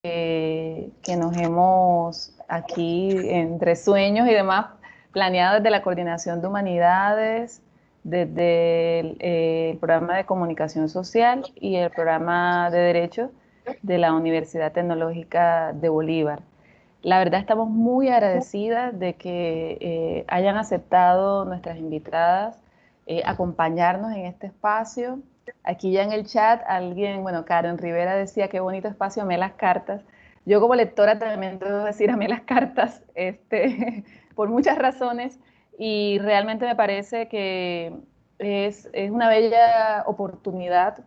que nos hemos aquí entre sueños y demás planeado desde la Coordinación de Humanidades, desde el programa de comunicación social y el programa de Derecho de la Universidad Tecnológica de Bolívar. La verdad estamos muy agradecidas de que hayan aceptado nuestras invitadas, acompañarnos en este espacio. Aquí ya en el chat alguien, bueno, Karen Rivera decía qué bonito espacio, amé las cartas. Yo como lectora también debo decir amé las cartas, por muchas razones, y realmente me parece que es una bella oportunidad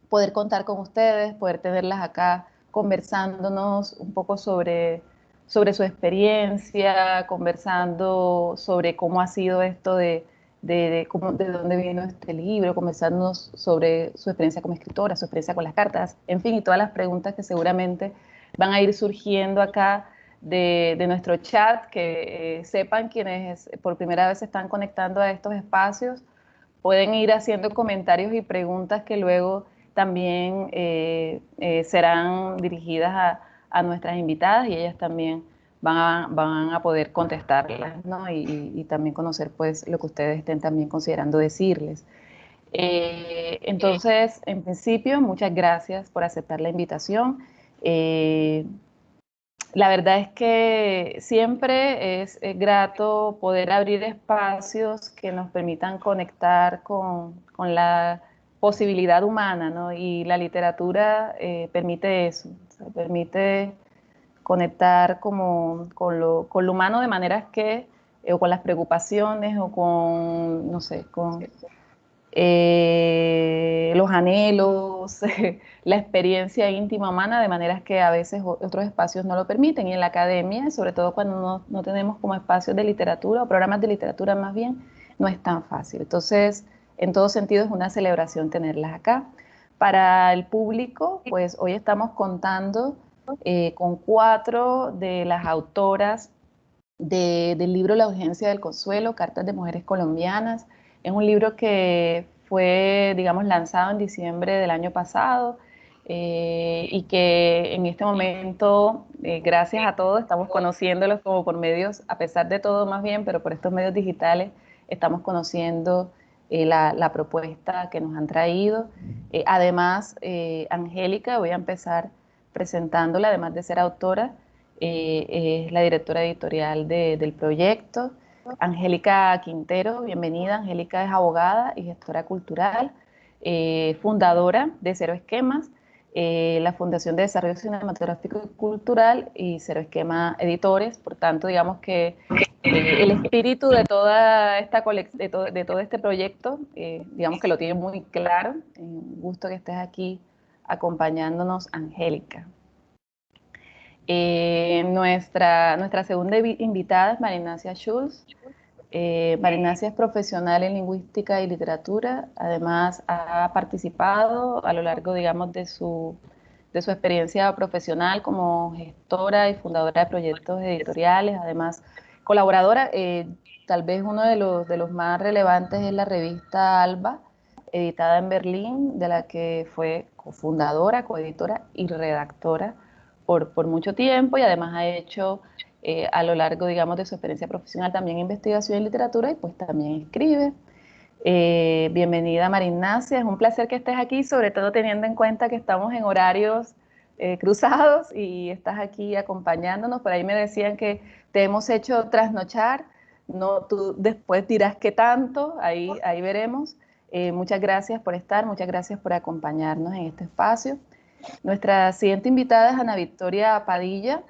poder contar con ustedes, poder tenerlas acá conversándonos un poco sobre su experiencia, conversando sobre cómo ha sido esto de dónde vino este libro, conversándonos sobre su experiencia como escritora, su experiencia con las cartas, en fin, y todas las preguntas que seguramente van a ir surgiendo acá de nuestro chat, que sepan quienes por primera vez se están conectando a estos espacios, pueden ir haciendo comentarios y preguntas que luego también serán dirigidas a nuestras invitadas y ellas también van a poder contestarlas, ¿no? Y también conocer pues lo que ustedes estén también considerando decirles. Entonces, en principio, muchas gracias por aceptar la invitación. Eh, la verdad es que siempre es grato poder abrir espacios que nos permitan conectar con la posibilidad humana, ¿no? Y la literatura permite eso, o sea, permite conectar como, con lo humano de maneras que, o con las preocupaciones, o con, no sé, con los anhelos, la experiencia íntima humana, de maneras que a veces otros espacios no lo permiten. Y en la academia, sobre todo cuando no tenemos como espacios de literatura o programas de literatura más bien, no es tan fácil. Entonces, en todo sentido es una celebración tenerlas acá. Para el público, pues hoy estamos contando con cuatro de las autoras del libro La urgencia del consuelo, Cartas de Mujeres Colombianas. Es un libro que fue, digamos, lanzado en diciembre del año pasado y que en este momento, gracias a todos, estamos conociéndolos como por medios, a pesar de todo más bien, pero por estos medios digitales, estamos conociendo la propuesta que nos han traído. Además, Angélica, voy a empezar presentándola, además de ser autora, es la directora editorial del proyecto. Angélica Quintero, bienvenida. Angélica es abogada y gestora cultural, fundadora de Cero Esquemas, la Fundación de Desarrollo Cinematográfico y Cultural y Cero Esquema Editores. Por tanto, digamos que el espíritu de toda esta de todo este proyecto, digamos que lo tiene muy claro. Un gusto que estés aquí acompañándonos, Angélica. Nuestra segunda invitada es Marinacia Schulz. Marinacia es profesional en lingüística y literatura. Además, ha participado a lo largo, digamos, de su experiencia profesional como gestora y fundadora de proyectos editoriales. Además, colaboradora, tal vez uno de los más relevantes es la revista Alba, editada en Berlín, de la que fue cofundadora, coeditora y redactora por mucho tiempo, y además ha hecho a lo largo, digamos, de su experiencia profesional también investigación en literatura y pues también escribe. Bienvenida, María Ignacia, es un placer que estés aquí, sobre todo teniendo en cuenta que estamos en horarios cruzados y estás aquí acompañándonos. Por ahí me decían que te hemos hecho trasnochar, no, tú después dirás qué tanto, ahí veremos. Muchas gracias por estar, muchas gracias por acompañarnos en este espacio. Nuestra siguiente invitada es Ana Victoria Padilla.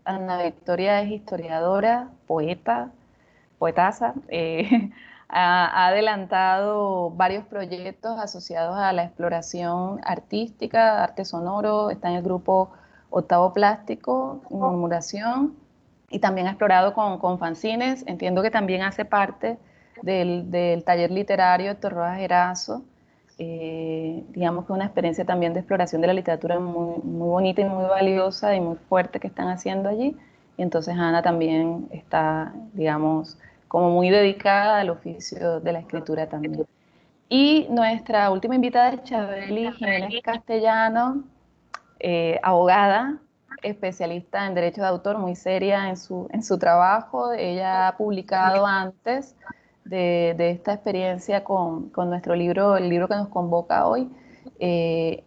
Ana Victoria es historiadora, poeta, poetasa. Ha adelantado varios proyectos asociados a la exploración artística, arte sonoro, está en el grupo Octavo Plástico, Murmuración, y también ha explorado con fanzines. Entiendo que también hace parte del taller literario Héctor Rojas Erazo. Digamos que es una experiencia también de exploración de la literatura muy bonita y muy valiosa y muy fuerte que están haciendo allí. Y entonces Ana también está, digamos, como muy dedicada al oficio de la escritura también. Y nuestra última invitada es Chabeli Jiménez Castellano. abogada, especialista en derecho de autor, muy seria en su trabajo. Ella ha publicado antes de esta experiencia con nuestro libro, el libro que nos convoca hoy,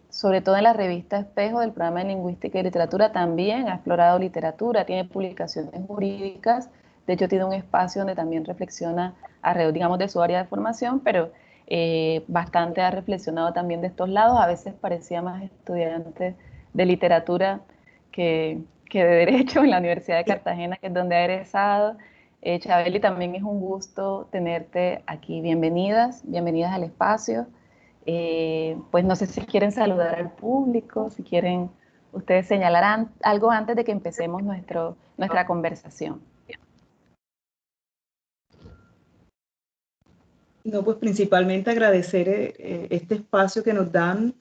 sobre todo en la revista Espejo del programa de Lingüística y Literatura. También ha explorado literatura, tiene publicaciones jurídicas, de hecho tiene un espacio donde también reflexiona alrededor, digamos, de su área de formación, pero bastante ha reflexionado también de estos lados. A veces parecía más estudiante de literatura que de Derecho en la Universidad de Cartagena, que es donde ha egresado. Chabeli, también es un gusto tenerte aquí. Bienvenidas al espacio. Pues no sé si quieren saludar al público, si quieren ustedes señalar algo antes de que empecemos nuestra conversación. No, pues principalmente agradecer este espacio que nos dan.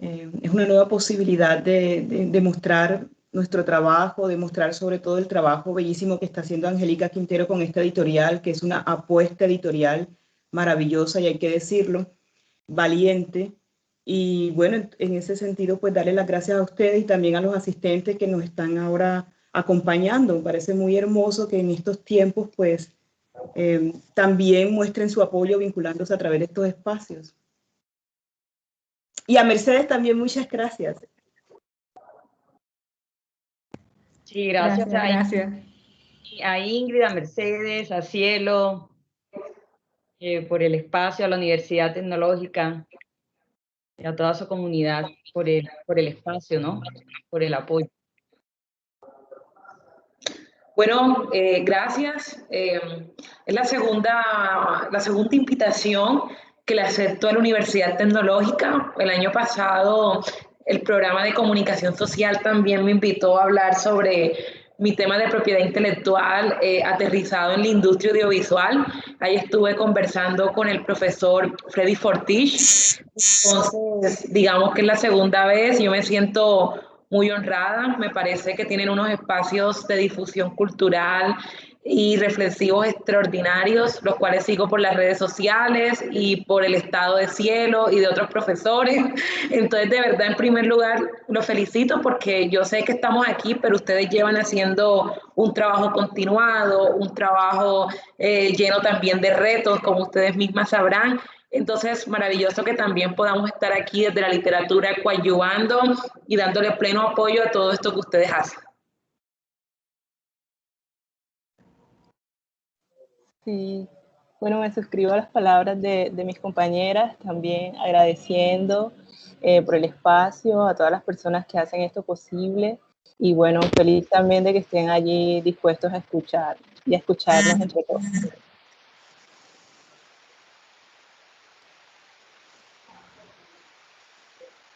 Es una nueva posibilidad de mostrar nuestro trabajo, de mostrar sobre todo el trabajo bellísimo que está haciendo Angélica Quintero con esta editorial, que es una apuesta editorial maravillosa, y hay que decirlo, valiente. Y bueno, en ese sentido, pues darle las gracias a ustedes y también a los asistentes que nos están ahora acompañando. Me parece muy hermoso que en estos tiempos, pues, también muestren su apoyo vinculándose a través de estos espacios. Y a Mercedes también muchas gracias. Sí, gracias a Ingrid, a Mercedes, a Cielo, por el espacio, a la Universidad Tecnológica y a toda su comunidad por el espacio, ¿no? Por el apoyo. Bueno, gracias. Es la segunda invitación que le acepto a la Universidad Tecnológica. El año pasado el programa de comunicación social también me invitó a hablar sobre mi tema de propiedad intelectual aterrizado en la industria audiovisual. Ahí estuve conversando con el profesor Freddy Fortich. Entonces, digamos que es la segunda vez. Yo me siento muy honrada. Me parece que tienen unos espacios de difusión cultural y reflexivos extraordinarios, los cuales sigo por las redes sociales y por el Estado de Cielo y de otros profesores. Entonces, de verdad, en primer lugar, los felicito porque yo sé que estamos aquí, pero ustedes llevan haciendo un trabajo continuado, un trabajo lleno también de retos, como ustedes mismas sabrán. Entonces, maravilloso que también podamos estar aquí desde la literatura coadyuvando y dándole pleno apoyo a todo esto que ustedes hacen. Sí, bueno, me suscribo a las palabras de mis compañeras, también agradeciendo por el espacio, a todas las personas que hacen esto posible, y bueno, feliz también de que estén allí dispuestos a escuchar y a escucharnos entre todos.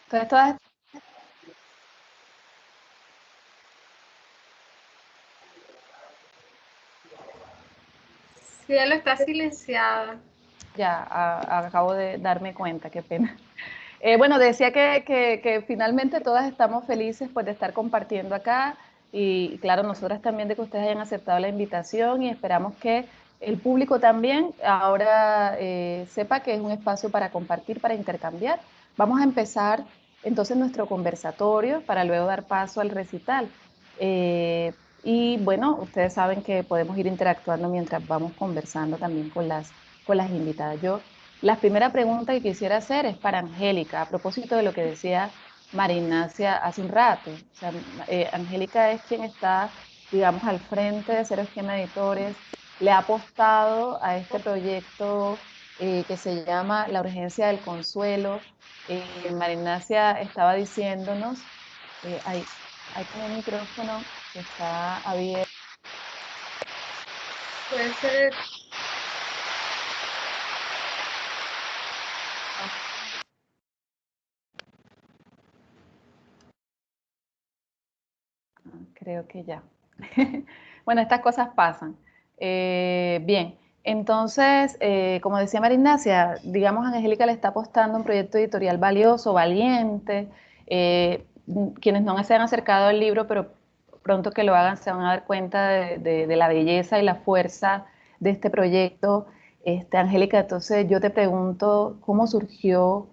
Entonces, todas Cielo está silenciada. ya acabo de darme cuenta, qué pena. Bueno, decía que finalmente todas estamos felices pues, de estar compartiendo acá y claro, nosotras también de que ustedes hayan aceptado la invitación y esperamos que el público también ahora sepa que es un espacio para compartir, para intercambiar. Vamos a empezar entonces nuestro conversatorio para luego dar paso al recital. Y bueno, ustedes saben que podemos ir interactuando mientras vamos conversando también con las invitadas. La primera pregunta que quisiera hacer es para Angélica, a propósito de lo que decía María Ignacia hace un rato. O sea, Angélica es quien está, digamos, al frente de Cero Esquema Editores, le ha apostado a este proyecto que se llama La Urgencia del Consuelo. María Ignacia estaba diciéndonos, hay como un micrófono que está abierto. Puede ser. Creo que ya. Bueno, estas cosas pasan. Bien, entonces, como decía María Ignacia, digamos, Angélica le está apostando a un proyecto editorial valioso, valiente. Quienes no se han acercado al libro, pero pronto que lo hagan, se van a dar cuenta de la belleza y la fuerza de este proyecto. Angélica, entonces yo te pregunto, ¿cómo surgió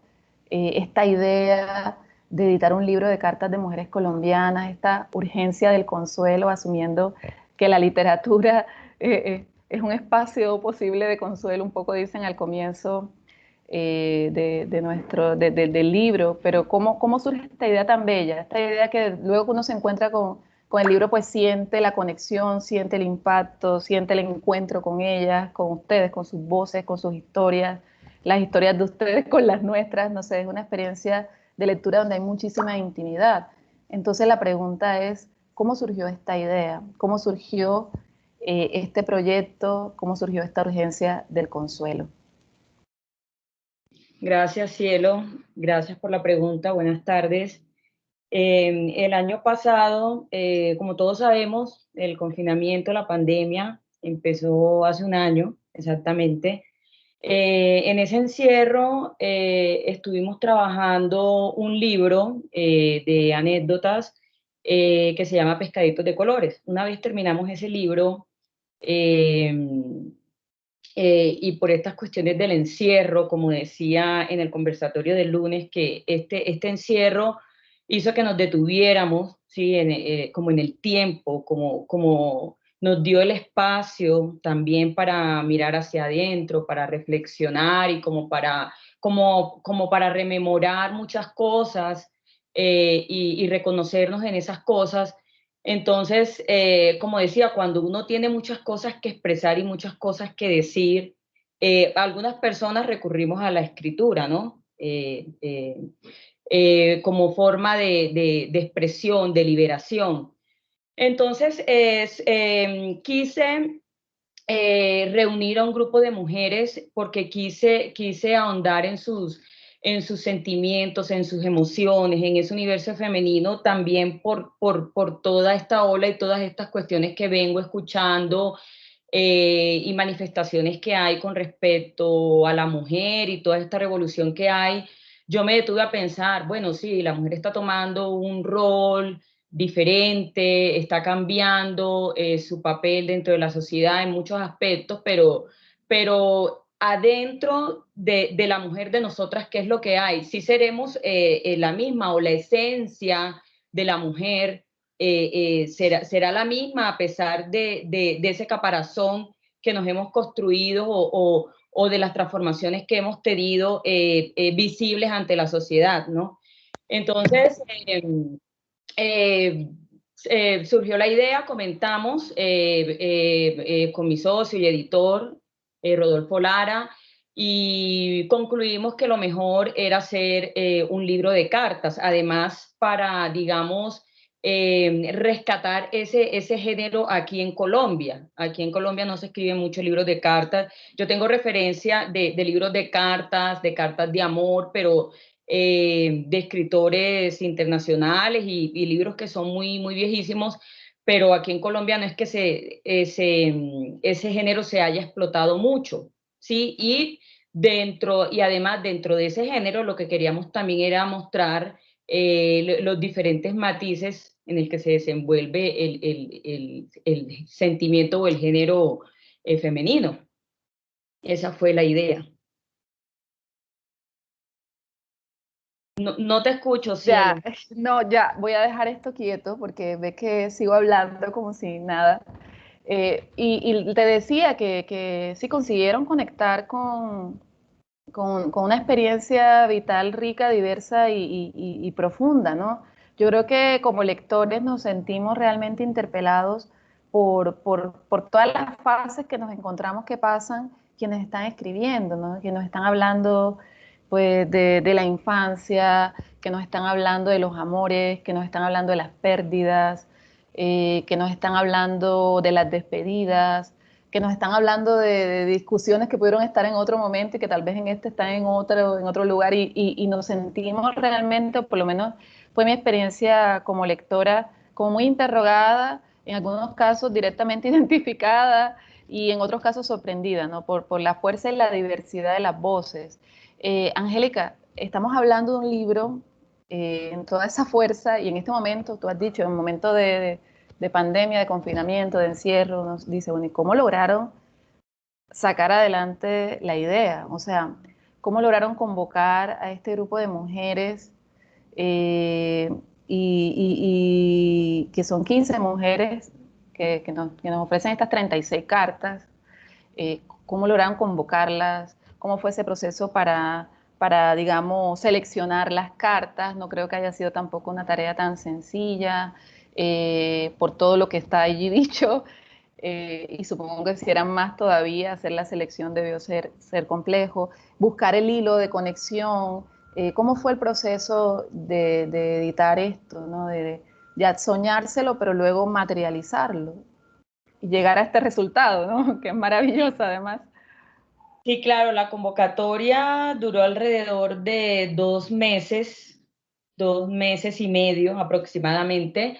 esta idea de editar un libro de cartas de mujeres colombianas, esta urgencia del consuelo, asumiendo que la literatura es un espacio posible de consuelo, un poco dicen al comienzo del libro, pero ¿cómo surge esta idea tan bella? Esta idea que luego uno se encuentra con el libro, pues siente la conexión, siente el impacto, siente el encuentro con ellas, con ustedes, con sus voces, con sus historias, las historias de ustedes con las nuestras, no sé, es una experiencia de lectura donde hay muchísima intimidad. Entonces la pregunta es, ¿cómo surgió esta idea? ¿Cómo surgió este proyecto? ¿Cómo surgió esta urgencia del consuelo? Gracias, Cielo. Gracias por la pregunta. Buenas tardes. El año pasado, como todos sabemos, el confinamiento, la pandemia, empezó hace un año exactamente. En ese encierro estuvimos trabajando un libro de anécdotas que se llama Pescaditos de Colores. Una vez terminamos ese libro, eh, y por estas cuestiones del encierro, como decía en el conversatorio del lunes, que este encierro hizo que nos detuviéramos, ¿sí? Como en el tiempo, como nos dio el espacio también para mirar hacia adentro, para reflexionar y como para rememorar muchas cosas y reconocernos en esas cosas. Entonces, como decía, cuando uno tiene muchas cosas que expresar y muchas cosas que decir, algunas personas recurrimos a la escritura, ¿no? Como forma de expresión, de liberación. Entonces, quise reunir a un grupo de mujeres porque quise ahondar en sus sentimientos, en sus emociones, en ese universo femenino, también por toda esta ola y todas estas cuestiones que vengo escuchando y manifestaciones que hay con respecto a la mujer y toda esta revolución que hay. Yo me detuve a pensar, bueno, sí, la mujer está tomando un rol diferente, está cambiando su papel dentro de la sociedad en muchos aspectos, pero adentro de la mujer de nosotras, ¿qué es lo que hay? Si seremos la misma o la esencia de la mujer será la misma a pesar de ese caparazón que nos hemos construido o de las transformaciones que hemos tenido visibles ante la sociedad, ¿no? Entonces, surgió la idea, comentamos con mi socio y editor, Rodolfo Lara, y concluimos que lo mejor era hacer un libro de cartas, además para, digamos, rescatar ese género aquí en Colombia. Aquí en Colombia no se escriben muchos libros de cartas. Yo tengo referencia de libros de cartas de amor, pero de escritores internacionales y libros que son muy viejísimos, pero aquí en Colombia no es que ese género se haya explotado mucho, ¿sí? Y además dentro de ese género lo que queríamos también era mostrar los diferentes matices en el que se desenvuelve el sentimiento o el género femenino. Esa fue la idea. No te escucho, Cielo. Ya, no, ya, voy a dejar esto quieto porque ve que sigo hablando como si nada. Y te decía que sí consiguieron conectar con una experiencia vital rica, diversa y profunda, ¿no? Yo creo que como lectores nos sentimos realmente interpelados por todas las fases que nos encontramos que pasan quienes están escribiendo, ¿no? Que nos están hablando pues de la infancia, que nos están hablando de los amores, que nos están hablando de las pérdidas, que nos están hablando de las despedidas, que nos están hablando de discusiones que pudieron estar en otro momento y que tal vez en este están en otro lugar y nos sentimos realmente, o por lo menos fue mi experiencia como lectora, como muy interrogada, en algunos casos directamente identificada y en otros casos sorprendida, ¿no? Por la fuerza y la diversidad de las voces. Angélica, estamos hablando de un libro en toda esa fuerza y en este momento, tú has dicho, en un momento de pandemia, de confinamiento, de encierro, nos dice, bueno, ¿y cómo lograron sacar adelante la idea? O sea, ¿cómo lograron convocar a este grupo de mujeres y que son 15 mujeres que nos ofrecen estas 36 cartas. ¿Cómo lograron convocarlas? ¿Cómo fue ese proceso para, digamos, seleccionar las cartas? No creo que haya sido tampoco una tarea tan sencilla, por todo lo que está allí dicho, y supongo que si eran más todavía, hacer la selección debió ser complejo. Buscar el hilo de conexión. ¿Cómo fue el proceso de editar esto, ¿no? De soñárselo, pero luego materializarlo y llegar a este resultado, ¿no? Que es maravilloso además. Sí, claro, la convocatoria duró alrededor de 2 meses y medio aproximadamente.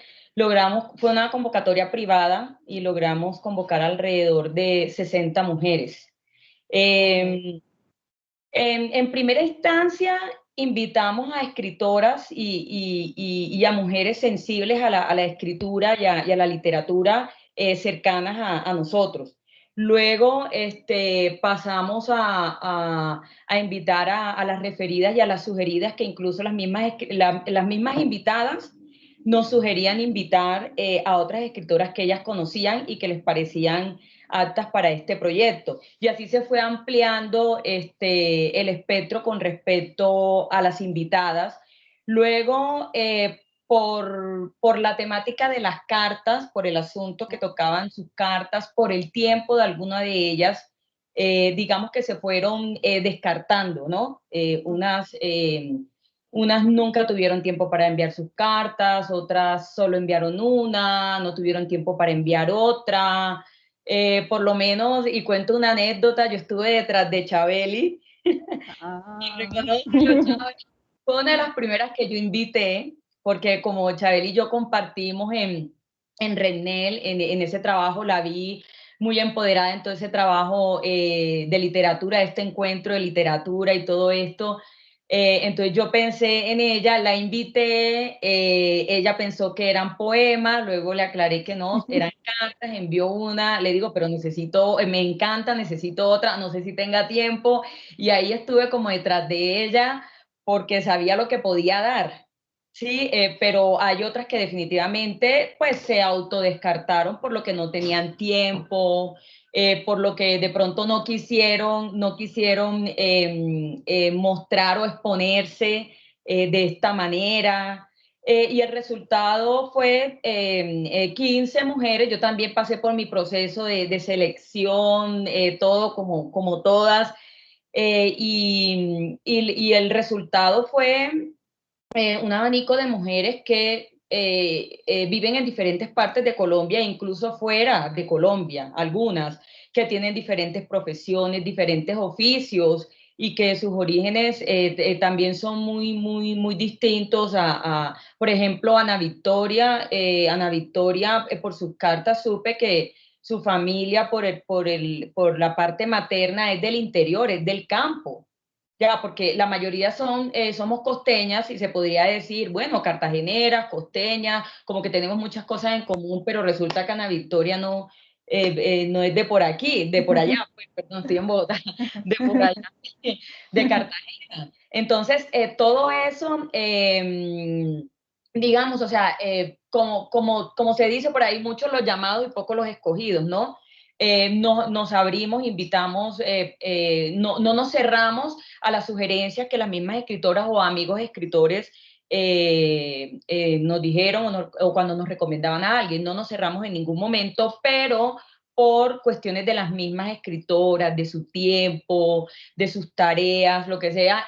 Fue una convocatoria privada y logramos convocar alrededor de 60 mujeres. En primera instancia, invitamos a escritoras y a mujeres sensibles a la escritura y a la literatura cercanas a nosotros. Luego pasamos a invitar a las referidas y a las sugeridas, que incluso las mismas invitadas nos sugerían invitar a otras escritoras que ellas conocían y que les parecían aptas para este proyecto. Y así se fue ampliando el espectro con respecto a las invitadas. Luego, por la temática de las cartas, por el asunto que tocaban sus cartas, por el tiempo de alguna de ellas, digamos que se fueron descartando, ¿no? Unas nunca tuvieron tiempo para enviar sus cartas, otras solo enviaron una, no tuvieron tiempo para enviar otra. Por lo menos, y cuento una anécdota, yo estuve detrás de Chabeli. Y reconozco que Chabeli fue una de las primeras que yo invité, porque como Chabeli y yo compartimos en Rednel, en ese trabajo, la vi muy empoderada en todo ese trabajo de literatura, este encuentro de literatura y todo esto. Entonces yo pensé en ella, la invité, ella pensó que eran poemas, luego le aclaré que no, eran cartas, envió una, le digo, pero me encanta, necesito otra, no sé si tenga tiempo, y ahí estuve como detrás de ella porque sabía lo que podía dar. Sí, pero hay otras que definitivamente pues se autodescartaron por lo que no tenían tiempo, por lo que de pronto no quisieron mostrar o exponerse de esta manera. Y el resultado fue 15 mujeres. Yo también pasé por mi proceso de selección, todo como todas. Y el resultado fue un abanico de mujeres que viven en diferentes partes de Colombia, e incluso fuera de Colombia, algunas que tienen diferentes profesiones, diferentes oficios y que sus orígenes también son muy, muy, muy distintos por ejemplo, Ana Victoria. Ana Victoria, por sus cartas supe que su familia por la parte materna es del interior, es del campo. Ya, porque la mayoría somos costeñas y se podría decir, bueno, cartageneras, costeñas, como que tenemos muchas cosas en común, pero resulta que Ana Victoria no es de por aquí, de por allá, pues, perdón, estoy en Bogotá, de por allá, de Cartagena. Entonces, todo eso, digamos, o sea, como se dice por ahí, muchos los llamados y pocos los escogidos, ¿no? Nos abrimos, invitamos, no nos cerramos a las sugerencias que las mismas escritoras o amigos escritores nos dijeron o cuando nos recomendaban a alguien. No nos cerramos en ningún momento, pero por cuestiones de las mismas escritoras, de su tiempo, de sus tareas, lo que sea,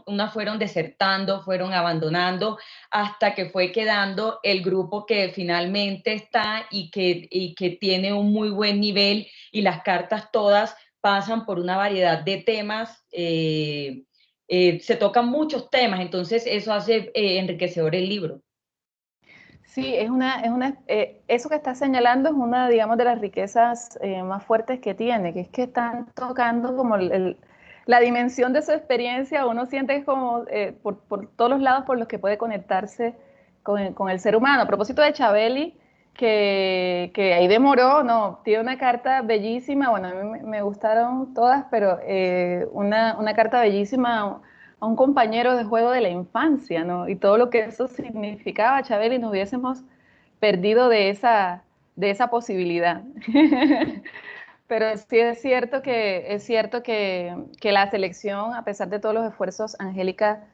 unas fueron desertando, fueron abandonando, hasta que fue quedando el grupo que finalmente está y que tiene un muy buen nivel, y las cartas todas pasan por una variedad de temas, se tocan muchos temas, entonces eso hace enriquecedor el libro. Sí, eso que estás señalando es una, digamos, de las riquezas más fuertes que tiene, que es que están tocando como la dimensión de su experiencia. Uno siente que es como por todos los lados por los que puede conectarse con el ser humano. A propósito de Chabeli, que ahí demoró, no, tiene una carta bellísima. Bueno, a mí me gustaron todas, pero una carta bellísima, a un compañero de juego de la infancia, ¿no? Y todo lo que eso significaba, Chabeli, y nos hubiésemos perdido de esa posibilidad. Pero sí es cierto que la selección, a pesar de todos los esfuerzos, Angélica,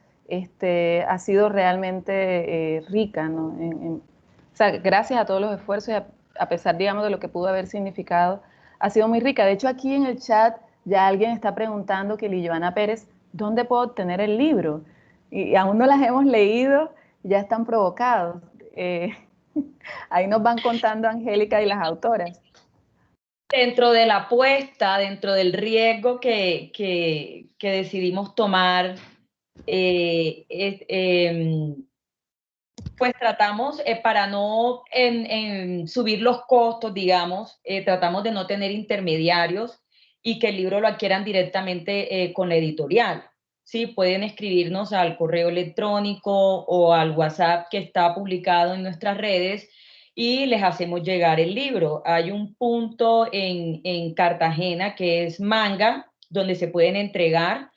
ha sido realmente rica, ¿no? O sea, gracias a todos los esfuerzos y a pesar, digamos, de lo que pudo haber significado, ha sido muy rica. De hecho, aquí en el chat ya alguien está preguntando que Liliana Pérez, ¿dónde puedo obtener el libro? Y aún no las hemos leído, ya están provocados. Ahí nos van contando Angélica y las autoras. Dentro de la apuesta, dentro del riesgo que decidimos tomar, pues tratamos, para no subir los costos, digamos, tratamos de no tener intermediarios y que el libro lo adquieran directamente con la editorial. Sí, pueden escribirnos al correo electrónico o al WhatsApp que está publicado en nuestras redes y les hacemos llegar el libro. Hay un punto en Cartagena que es Manga, donde se pueden entregar.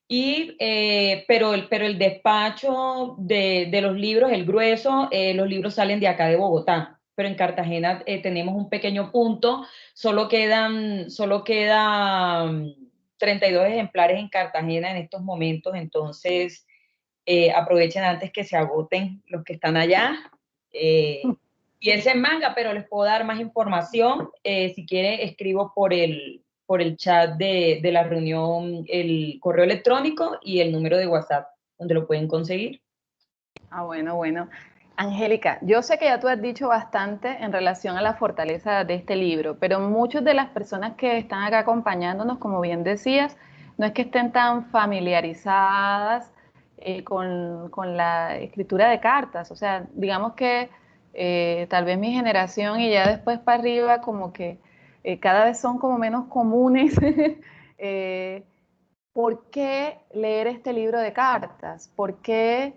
Pero el despacho de los libros, el grueso, los libros salen de acá de Bogotá, pero en Cartagena tenemos un pequeño punto, solo quedan 32 ejemplares en Cartagena en estos momentos, entonces aprovechen antes que se agoten los que están allá. Y ese es Manga, pero les puedo dar más información. Si quiere, escribo por el chat de la reunión el correo electrónico y el número de WhatsApp, donde lo pueden conseguir. Ah, bueno. Angélica, yo sé que ya tú has dicho bastante en relación a la fortaleza de este libro, pero muchas de las personas que están acá acompañándonos, como bien decías, no es que estén tan familiarizadas con la escritura de cartas. O sea, digamos que tal vez mi generación y ya después para arriba como que cada vez son como menos comunes. ¿Por qué leer este libro de cartas? ¿Por qué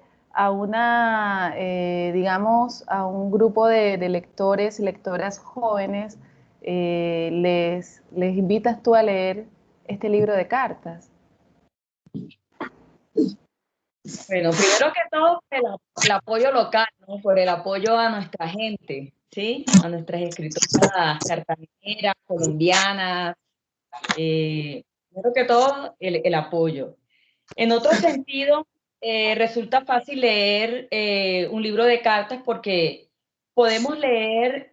digamos, a un grupo de lectores y lectoras jóvenes les invitas tú a leer este libro de cartas? Bueno, primero que todo, el apoyo local, ¿no? Por el apoyo a nuestra gente, ¿sí? A nuestras escritoras cartageneras, colombianas. Primero que todo, el apoyo. En otro sentido, resulta fácil leer un libro de cartas porque podemos leer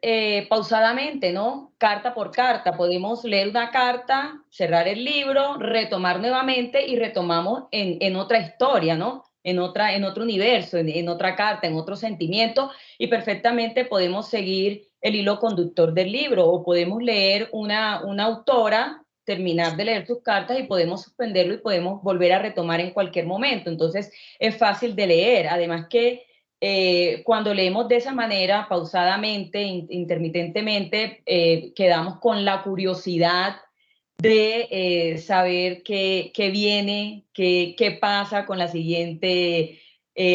pausadamente, ¿no? Carta por carta. Podemos leer una carta, cerrar el libro, retomar nuevamente y retomamos en otra historia, ¿no? En otro universo, en otra carta, en otro sentimiento, y perfectamente podemos seguir el hilo conductor del libro o podemos leer una autora, terminar de leer sus cartas y podemos suspenderlo y podemos volver a retomar en cualquier momento. Entonces es fácil de leer. Además que cuando leemos de esa manera, pausadamente, intermitentemente, quedamos con la curiosidad de saber qué viene, qué pasa con la siguiente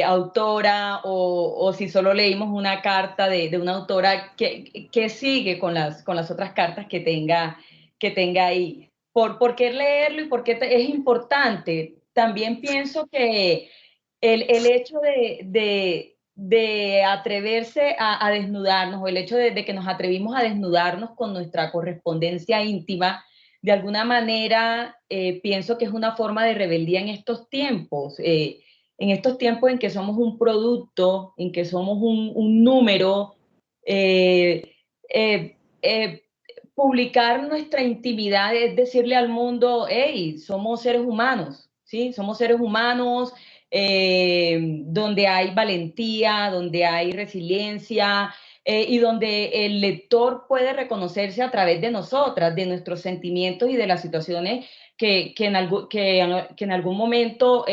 autora o si solo leímos una carta de una autora, qué sigue con las otras cartas que tenga ahí. ¿Por qué leerlo y por qué es importante? También pienso que el hecho de atreverse a desnudarnos o el hecho de que nos atrevimos a desnudarnos con nuestra correspondencia íntima, de alguna manera pienso que es una forma de rebeldía en estos tiempos en que somos un producto, en que somos un número. eh, eh, eh, Publicar nuestra intimidad es decirle al mundo, hey, somos seres humanos, ¿sí? Somos seres humanos donde hay valentía, donde hay resiliencia y donde el lector puede reconocerse a través de nosotras, de nuestros sentimientos y de las situaciones que en algún momento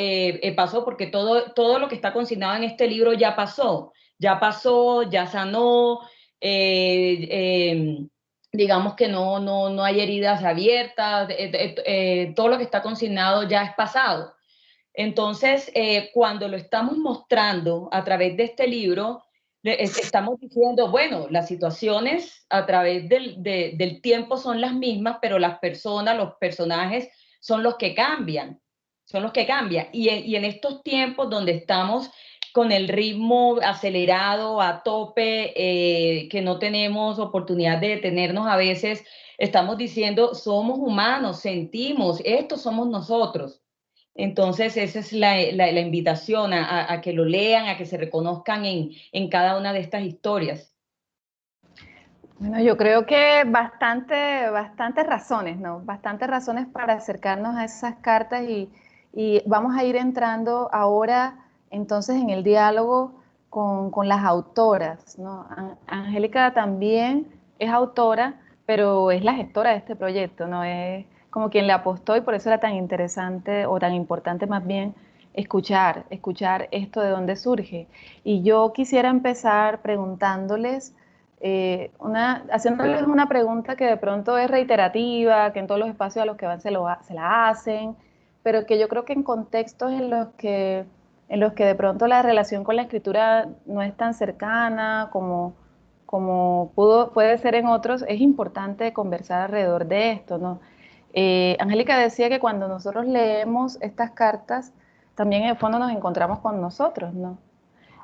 pasó, porque todo lo que está consignado en este libro ya pasó, ya sanó. Eh, eh, digamos que no hay heridas abiertas, todo lo que está consignado ya es pasado. Entonces, cuando lo estamos mostrando a través de este libro, estamos diciendo, bueno, las situaciones a través del tiempo son las mismas, pero las personas, los personajes son los que cambian, son los que cambian. Y en estos tiempos donde estamos con el ritmo acelerado, a tope, que no tenemos oportunidad de detenernos a veces, estamos diciendo, somos humanos, sentimos, estos somos nosotros. Entonces, esa es la invitación a que lo lean, a que se reconozcan en cada una de estas historias. Bueno, yo creo que bastantes razones, ¿no? Bastantes razones para acercarnos a esas cartas y vamos a ir entrando ahora entonces en el diálogo con las autoras, ¿no? Angélica también es autora, pero es la gestora de este proyecto, ¿no? Es como quien le apostó y por eso era tan interesante o tan importante más bien escuchar esto de dónde surge. Y yo quisiera empezar preguntándoles haciéndoles una pregunta que de pronto es reiterativa, que en todos los espacios a los que van se la hacen, pero que yo creo que en contextos en los que de pronto la relación con la escritura no es tan cercana como puede ser en otros, es importante conversar alrededor de esto, ¿no? Angélica decía que cuando nosotros leemos estas cartas, también en el fondo nos encontramos con nosotros, ¿no?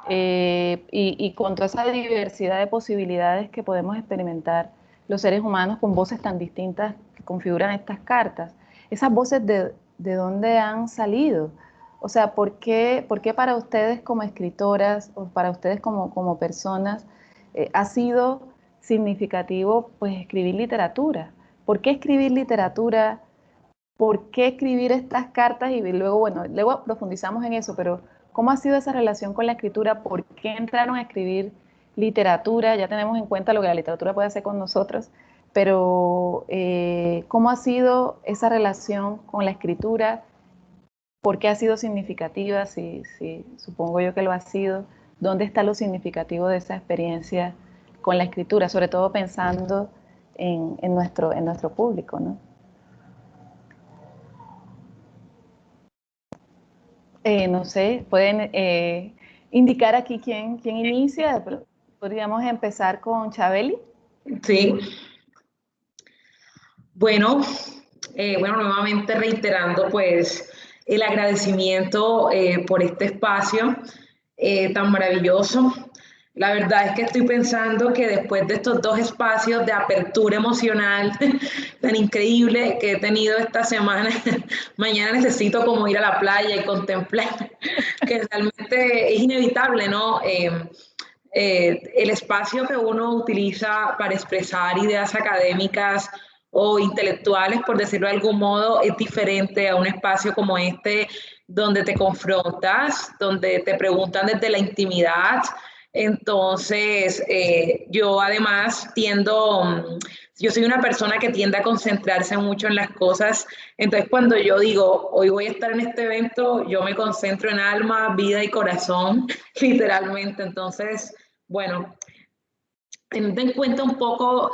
Y con toda esa diversidad de posibilidades que podemos experimentar los seres humanos con voces tan distintas que configuran estas cartas. Esas voces de dónde han salido. O sea, ¿por qué para ustedes como escritoras o para ustedes como personas ha sido significativo pues escribir literatura? ¿Por qué escribir literatura? ¿Por qué escribir estas cartas? Y luego, bueno, luego profundizamos en eso, pero ¿cómo ha sido esa relación con la escritura? ¿Por qué entraron a escribir literatura? Ya tenemos en cuenta lo que la literatura puede hacer con nosotros, pero ¿cómo ha sido esa relación con la escritura? ¿Por qué ha sido significativa? Si supongo yo que lo ha sido. ¿Dónde está lo significativo de esa experiencia con la escritura? Sobre todo pensando en nuestro público, ¿no? No sé, pueden indicar aquí quién inicia. Podríamos empezar con Chabeli. Sí. Bueno, nuevamente reiterando pues el agradecimiento por este espacio tan maravilloso. La verdad es que estoy pensando que después de estos 2 espacios de apertura emocional tan increíble que he tenido esta semana, mañana necesito como ir a la playa y contemplar, que realmente es inevitable, ¿no? El espacio que uno utiliza para expresar ideas académicas o intelectuales, por decirlo de algún modo, es diferente a un espacio como este, donde te confrontas, donde te preguntan desde la intimidad. Entonces, yo además yo soy una persona que tiende a concentrarse mucho en las cosas. Entonces, cuando yo digo, hoy voy a estar en este evento, yo me concentro en alma, vida y corazón, literalmente. Entonces, bueno, teniendo en cuenta un poco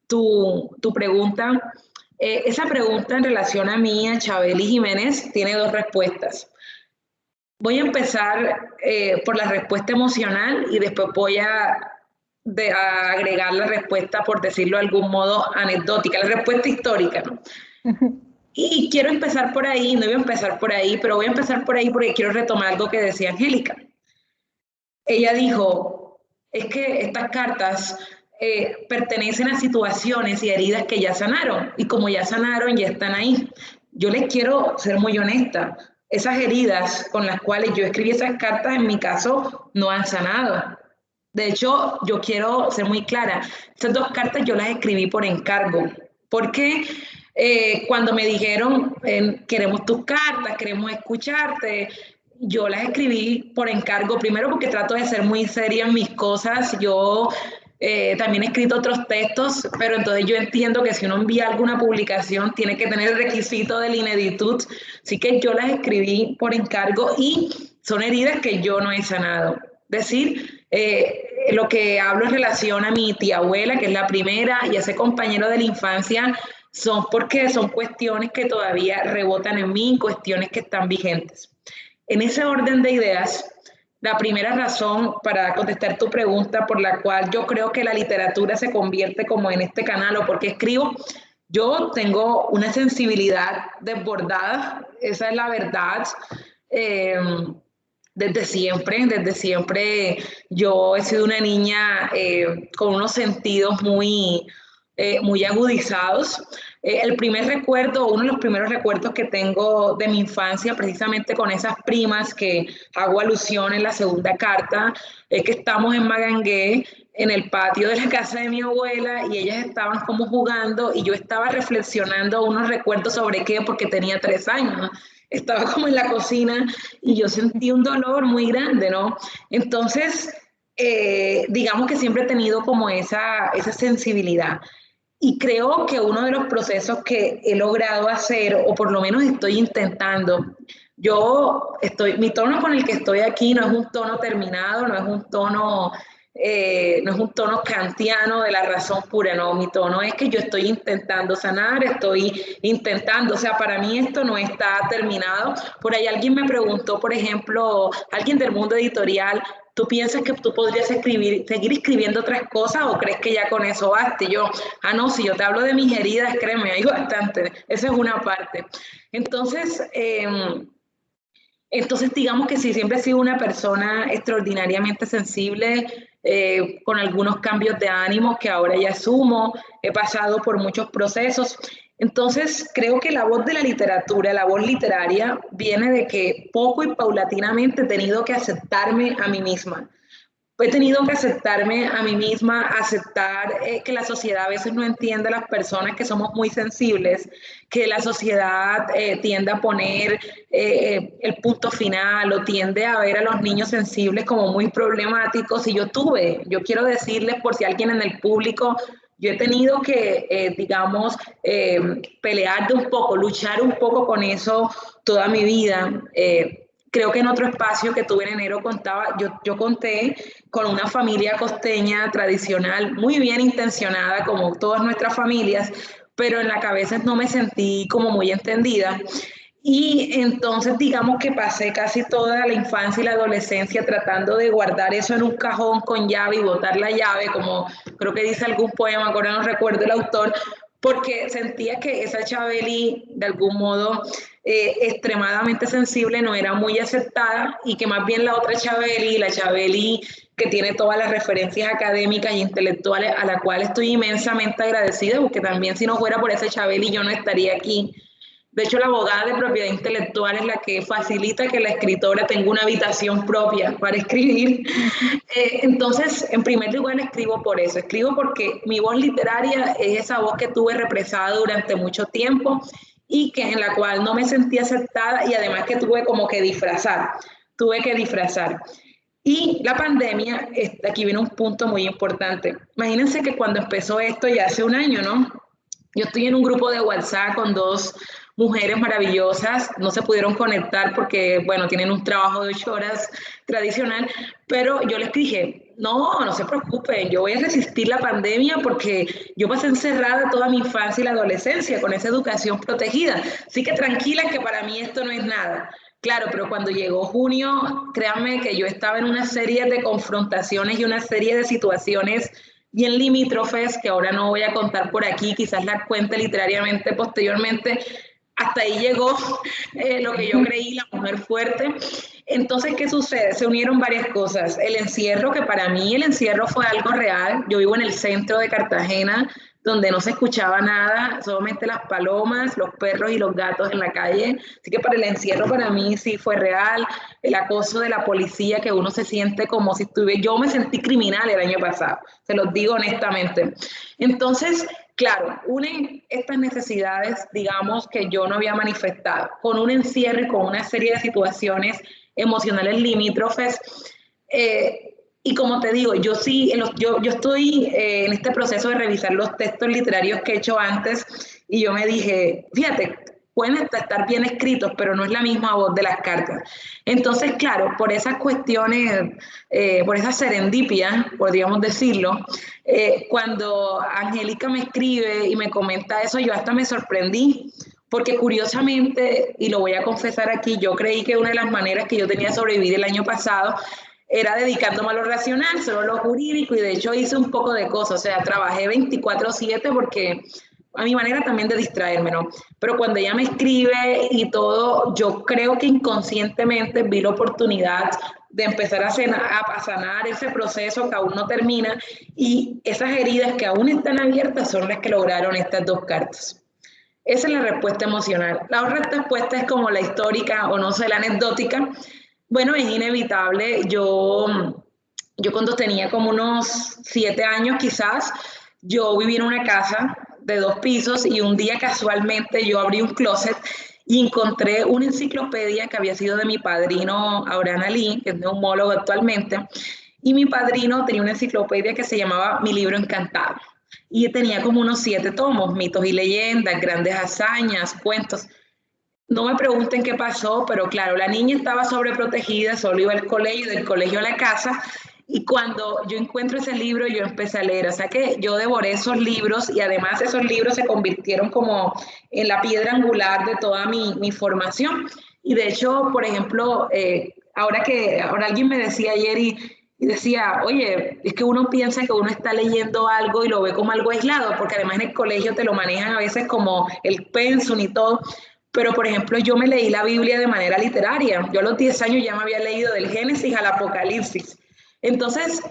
tu pregunta, esa pregunta en relación a mí, a Chabeli Jiménez, tiene 2 respuestas. Voy a empezar por la respuesta emocional y después voy a agregar la respuesta, por decirlo de algún modo, anecdótica, la respuesta histórica, ¿no? Y quiero empezar por ahí, no iba a empezar por ahí, pero voy a empezar por ahí porque quiero retomar algo que decía Angélica. Ella dijo, es que estas cartas pertenecen a situaciones y heridas que ya sanaron, y como ya sanaron, ya están ahí. Yo les quiero ser muy honesta, esas heridas con las cuales yo escribí esas cartas, en mi caso, no han sanado. De hecho, yo quiero ser muy clara, estas 2 cartas yo las escribí por encargo, porque cuando me dijeron, queremos tus cartas, queremos escucharte, yo las escribí por encargo, primero porque trato de ser muy seria en mis cosas. Yo también he escrito otros textos, pero entonces yo entiendo que si uno envía alguna publicación tiene que tener el requisito de la ineditud, así que yo las escribí por encargo y son heridas que yo no he sanado. Es decir, lo que hablo en relación a mi tía abuela, que es la primera, y a ese compañero de la infancia, son porque son cuestiones que todavía rebotan en mí, cuestiones que están vigentes. En ese orden de ideas, la primera razón para contestar tu pregunta por la cual yo creo que la literatura se convierte como en este canal o porque escribo, Yo tengo una sensibilidad desbordada, esa es la verdad. Desde siempre yo he sido una niña con unos sentidos muy agudizados. El primer recuerdo, uno de los primeros recuerdos que tengo de mi infancia, precisamente con esas primas que hago alusión en la segunda carta, es que estamos en Magangué, en el patio de la casa de mi abuela, y ellas estaban como jugando y yo estaba reflexionando unos recuerdos sobre qué, porque tenía 3 años, ¿no? Estaba como en la cocina y yo sentí un dolor muy grande, ¿no? Entonces, digamos que siempre he tenido como esa sensibilidad. Y creo que uno de los procesos que he logrado hacer, o por lo menos estoy intentando, mi tono con el que estoy aquí no es un tono terminado, no es un tono kantiano de la razón pura, no, mi tono es que yo estoy intentando sanar, estoy intentando, o sea, para mí esto no está terminado. Por ahí alguien me preguntó, por ejemplo, alguien del mundo editorial, ¿tú piensas que tú podrías seguir escribiendo otras cosas o crees que ya con eso basta? Y yo, no, si yo te hablo de mis heridas, créeme, hay bastante, esa es una parte. Entonces, digamos que sí, siempre he sido una persona extraordinariamente sensible, con algunos cambios de ánimo que ahora ya asumo, he pasado por muchos procesos. Entonces, creo que la voz de la literatura, la voz literaria, viene de que poco y paulatinamente he tenido que aceptarme a mí misma. He tenido que aceptarme a mí misma, aceptar que la sociedad a veces no entiende a las personas que somos muy sensibles, que la sociedad tiende a poner el punto final o tiende a ver a los niños sensibles como muy problemáticos. Y yo quiero decirles, por si alguien en el público, yo he tenido que, digamos, pelear de un poco, luchar un poco con eso toda mi vida. Creo que en otro espacio que tuve en enero yo conté con una familia costeña tradicional, muy bien intencionada, como todas nuestras familias, pero en la cabeza no me sentí como muy entendida. Y entonces digamos que pasé casi toda la infancia y la adolescencia tratando de guardar eso en un cajón con llave y botar la llave, como creo que dice algún poema, ahora no recuerdo el autor, porque sentía que esa Chabeli, de algún modo, extremadamente sensible, no era muy aceptada, y que más bien la otra Chabeli, la Chabeli que tiene todas las referencias académicas e intelectuales, a la cual estoy inmensamente agradecida, porque también si no fuera por ese Chabeli yo no estaría aquí. De hecho, la abogada de propiedad intelectual es la que facilita que la escritora tenga una habitación propia para escribir. Entonces, en primer lugar, escribo por eso. Escribo porque mi voz literaria es esa voz que tuve represada durante mucho tiempo y que en la cual no me sentí aceptada, y además que tuve como que disfrazar. Tuve que disfrazar. Y la pandemia, aquí viene un punto muy importante. Imagínense que cuando empezó esto ya hace un año, ¿no? Yo estoy en un grupo de WhatsApp con 2 mujeres maravillosas, no se pudieron conectar porque, bueno, tienen un trabajo de 8 horas tradicional, pero yo les dije, no se preocupen, yo voy a resistir la pandemia porque yo pasé encerrada toda mi infancia y la adolescencia con esa educación protegida, así que tranquilas que para mí esto no es nada. Claro, pero cuando llegó junio, créanme que yo estaba en una serie de confrontaciones y una serie de situaciones bien limítrofes que ahora no voy a contar por aquí, quizás las cuente literariamente posteriormente. Hasta ahí llegó lo que yo creí, la mujer fuerte. Entonces, ¿qué sucede? Se unieron varias cosas. El encierro, que para mí el encierro fue algo real. Yo vivo en el centro de Cartagena, donde no se escuchaba nada, solamente las palomas, los perros y los gatos en la calle. Así que para el encierro para mí sí fue real. El acoso de la policía, que uno se siente como si estuviera... Yo me sentí criminal el año pasado, se los digo honestamente. Entonces, claro, unen estas necesidades, digamos, que yo no había manifestado, con un encierro y con una serie de situaciones emocionales limítrofes. Y como te digo, yo estoy en este proceso de revisar los textos literarios que he hecho antes, y yo me dije, fíjate, pueden estar bien escritos, pero no es la misma voz de las cartas. Entonces, claro, por esas cuestiones, por esa serendipia, podríamos decirlo, cuando Angélica me escribe y me comenta eso, yo hasta me sorprendí, porque curiosamente, y lo voy a confesar aquí, yo creí que una de las maneras que yo tenía de sobrevivir el año pasado era dedicándome a lo racional, solo a lo jurídico, y de hecho hice un poco de cosas, o sea, trabajé 24/7 porque a mi manera también de distraerme, ¿no? Pero cuando ella me escribe y todo, yo creo que inconscientemente vi la oportunidad de empezar a sanar ese proceso que aún no termina, y esas heridas que aún están abiertas son las que lograron estas dos cartas. Esa es la respuesta emocional. La otra respuesta es como la histórica, o no sé, la anecdótica. Bueno, es inevitable. Yo cuando tenía como unos 7 años quizás, yo viví en una casa de 2 pisos, y un día casualmente yo abrí un closet y encontré una enciclopedia que había sido de mi padrino Abraham Ali, que es neumólogo actualmente, y mi padrino tenía una enciclopedia que se llamaba Mi Libro Encantado, y tenía como unos 7 tomos, mitos y leyendas, grandes hazañas, cuentos. No me pregunten qué pasó, pero claro, la niña estaba sobreprotegida, solo iba al colegio, del colegio a la casa, y cuando yo encuentro ese libro, yo empecé a leer. O sea que yo devoré esos libros, y además esos libros se convirtieron como en la piedra angular de toda mi formación. Y de hecho, por ejemplo, ahora alguien me decía ayer y decía, oye, es que uno piensa que uno está leyendo algo y lo ve como algo aislado, porque además en el colegio te lo manejan a veces como el pensum y todo. Pero, por ejemplo, yo me leí la Biblia de manera literaria. Yo a los 10 años ya me había leído del Génesis al Apocalipsis. Entonces,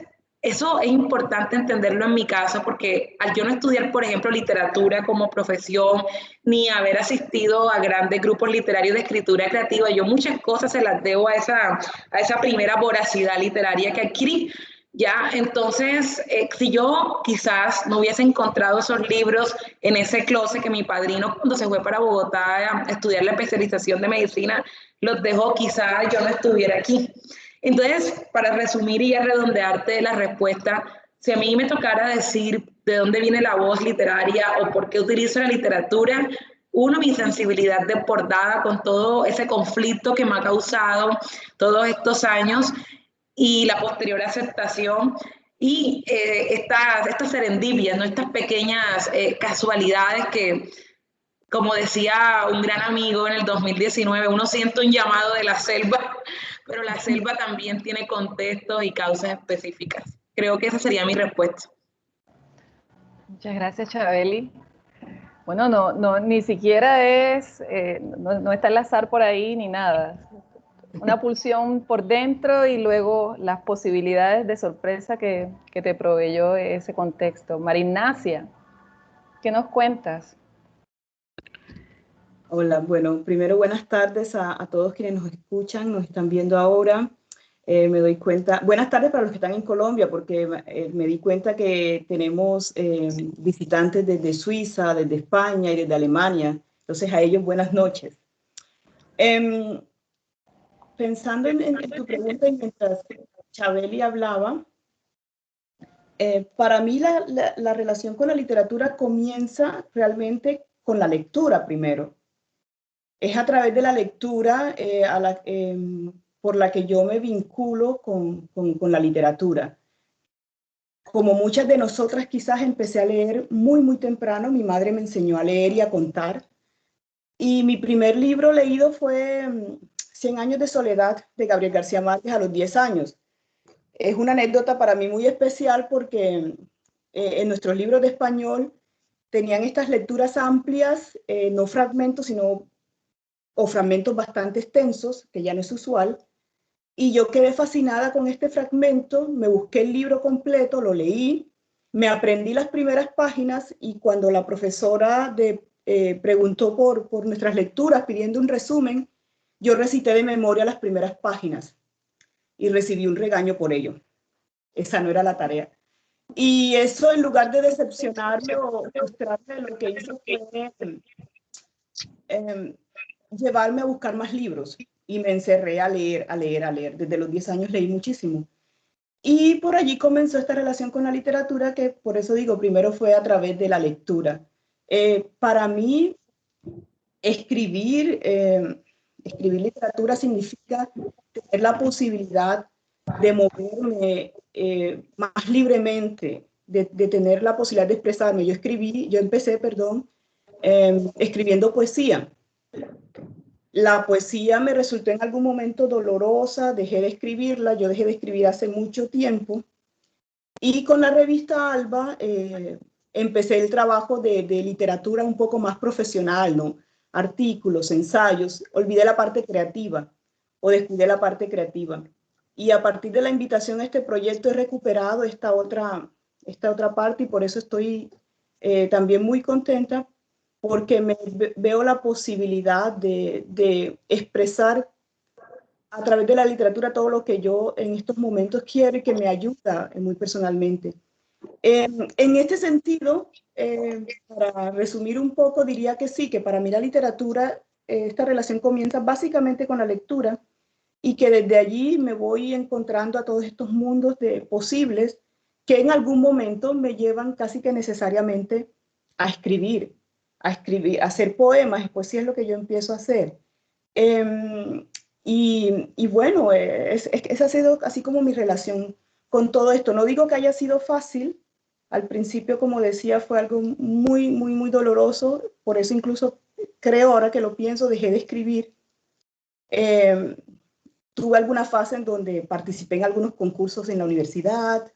eso es importante entenderlo en mi caso, porque al yo no estudiar, por ejemplo, literatura como profesión, ni haber asistido a grandes grupos literarios de escritura creativa, yo muchas cosas se las debo a esa primera voracidad literaria que adquirí. Ya, entonces, si yo quizás no hubiese encontrado esos libros en ese closet que mi padrino, cuando se fue para Bogotá a estudiar la especialización de medicina, los dejó, quizás yo no estuviera aquí. Entonces, para resumir y ya redondearte la respuesta, si a mí me tocara decir de dónde viene la voz literaria o por qué utilizo la literatura, uno, mi sensibilidad desbordada con todo ese conflicto que me ha causado todos estos años, y la posterior aceptación, y estas serendipias, ¿no? Estas pequeñas casualidades que, como decía un gran amigo en el 2019, uno siente un llamado de la selva, pero la selva también tiene contextos y causas específicas. Creo que esa sería mi respuesta. Muchas gracias, Chabeli. Bueno, no, ni siquiera no está el azar por ahí ni nada. Una pulsión por dentro y luego las posibilidades de sorpresa que te proveyó ese contexto. María Ignacia, ¿qué nos cuentas? Hola, bueno, primero buenas tardes a todos quienes nos escuchan, nos están viendo ahora. Me doy cuenta, buenas tardes para los que están en Colombia, porque me di cuenta que tenemos visitantes desde Suiza, desde España y desde Alemania. Entonces a ellos buenas noches. Pensando en tu pregunta y mientras Chabeli hablaba, para mí la relación con la literatura comienza realmente con la lectura primero. Es a través de la lectura por la que yo me vinculo con la literatura. Como muchas de nosotras quizás empecé a leer muy, muy temprano. Mi madre me enseñó a leer y a contar. Y mi primer libro leído fue 100 años de soledad de Gabriel García Márquez a los 10 años. Es una anécdota para mí muy especial porque en nuestros libros de español tenían estas lecturas amplias, no fragmentos, sino o fragmentos bastante extensos, que ya no es usual, y yo quedé fascinada con este fragmento, me busqué el libro completo, lo leí, me aprendí las primeras páginas, y cuando la profesora preguntó por nuestras lecturas pidiendo un resumen, yo recité de memoria las primeras páginas y recibí un regaño por ello. Esa no era la tarea. Y eso, en lugar de decepcionarme o frustrarme, lo que hizo fue llevarme a buscar más libros, y me encerré a leer, a leer, a leer. Desde los 10 años leí muchísimo. Y por allí comenzó esta relación con la literatura, que por eso digo, primero fue a través de la lectura. Para mí, escribir literatura significa tener la posibilidad de moverme más libremente, de tener la posibilidad de expresarme. Yo empecé, escribiendo poesía. La poesía me resultó en algún momento dolorosa, dejé de escribirla, yo dejé de escribir hace mucho tiempo, y con la revista Alba empecé el trabajo de literatura un poco más profesional, ¿no? Artículos, ensayos, olvidé la parte creativa o descuidé la parte creativa. Y a partir de la invitación a este proyecto he recuperado esta otra parte y por eso estoy también muy contenta porque veo la posibilidad de expresar a través de la literatura todo lo que yo en estos momentos quiero y que me ayuda muy personalmente. En este sentido, para resumir un poco, diría que sí, que para mí la literatura, esta relación comienza básicamente con la lectura y que desde allí me voy encontrando a todos estos mundos posibles que en algún momento me llevan casi que necesariamente a escribir, a hacer poemas, poesía es lo que yo empiezo a hacer. Y bueno, esa ha sido así como mi relación con todo esto. No digo que haya sido fácil, al principio, como decía, fue algo muy, muy, muy doloroso, por eso incluso creo, ahora que lo pienso, dejé de escribir. Tuve alguna fase en donde participé en algunos concursos en la universidad,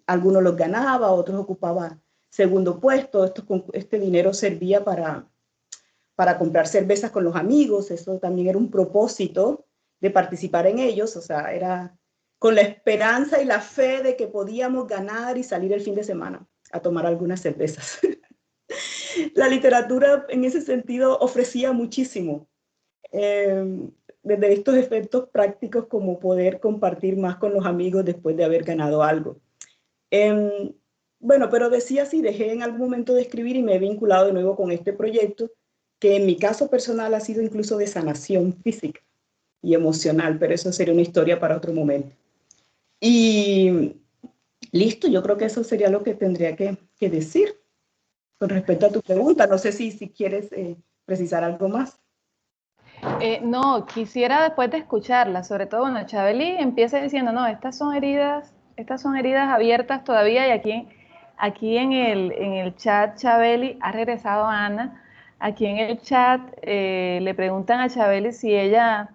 algunos los ganaba, otros ocupaba segundo puesto, este dinero servía para comprar cervezas con los amigos, eso también era un propósito de participar en ellos, o sea, era con la esperanza y la fe de que podíamos ganar y salir el fin de semana a tomar algunas cervezas. La literatura en ese sentido ofrecía muchísimo, desde estos efectos prácticos como poder compartir más con los amigos después de haber ganado algo. Bueno, pero decía así, dejé en algún momento de escribir y me he vinculado de nuevo con este proyecto, que en mi caso personal ha sido incluso de sanación física y emocional, pero eso sería una historia para otro momento. Y listo, yo creo que eso sería lo que tendría que decir con respecto a tu pregunta. No sé si quieres precisar algo más. No, quisiera después de escucharla, sobre todo, bueno, Chabeli empieza diciendo, no, estas son heridas abiertas todavía, y aquí en el chat Chabeli ha regresado a Ana. Aquí en el chat le preguntan a Chabeli si ella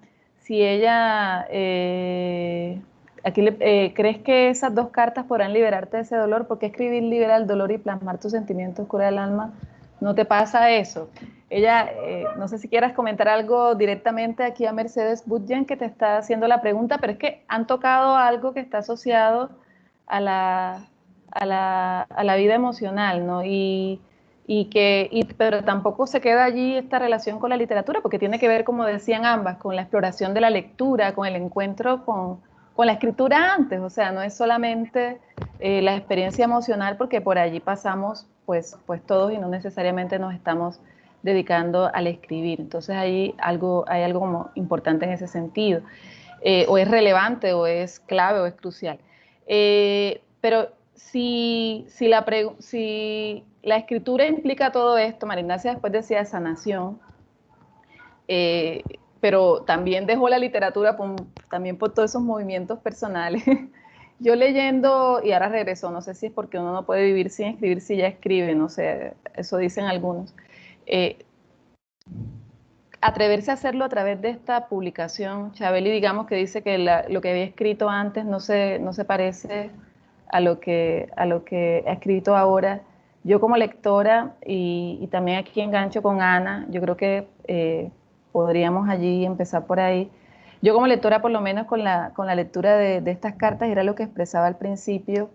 ¿crees que esas dos cartas podrán liberarte de ese dolor? Porque escribir libera el dolor y plasmar tus sentimientos cura el alma. ¿No te pasa eso? Ella, no sé si quieras comentar algo directamente aquí a Mercedes Budgen, que te está haciendo la pregunta, pero es que han tocado algo que está asociado a la vida emocional, ¿no? Pero tampoco se queda allí esta relación con la literatura, porque tiene que ver, como decían ambas, con la exploración de la lectura, con el encuentro con la escritura antes, o sea, no es solamente la experiencia emocional, porque por allí pasamos pues todos y no necesariamente nos estamos dedicando al escribir. Entonces hay algo como importante en ese sentido, o es relevante, o es clave, o es crucial. Pero si la escritura implica todo esto, María Ignacia después decía sanación, pero también dejó la literatura también por todos esos movimientos personales. Yo leyendo, y ahora regreso, no sé si es porque uno no puede vivir sin escribir si ya escribe, no sé, eso dicen algunos. Atreverse a hacerlo a través de esta publicación, Chabeli, digamos que dice que lo que había escrito antes no se parece a lo que ha escrito ahora. Yo como lectora, y también aquí engancho con Ana, yo creo que podríamos allí empezar por ahí. Yo como lectora, por lo menos con la lectura de estas cartas, era lo que expresaba al principio,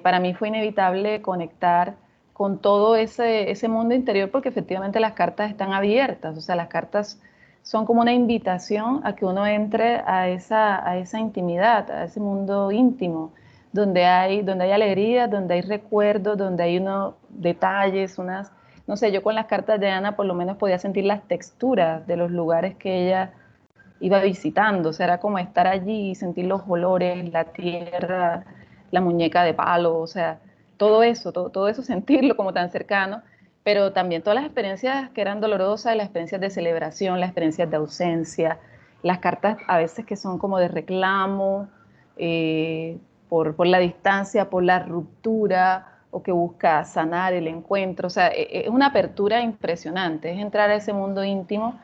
para mí fue inevitable conectar con todo ese mundo interior, porque efectivamente las cartas están abiertas, o sea, las cartas son como una invitación a que uno entre a esa intimidad, a ese mundo íntimo, donde hay alegría, donde hay recuerdos, donde hay unos detalles, no sé, yo con las cartas de Ana por lo menos podía sentir las texturas de los lugares que ella iba visitando, o sea, era como estar allí y sentir los olores, la tierra, la muñeca de palo, o sea, todo eso sentirlo como tan cercano, pero también todas las experiencias que eran dolorosas, las experiencias de celebración, las experiencias de ausencia, las cartas a veces que son como de reclamo, por la distancia, por la ruptura, o que busca sanar el encuentro, o sea, es una apertura impresionante, es entrar a ese mundo íntimo.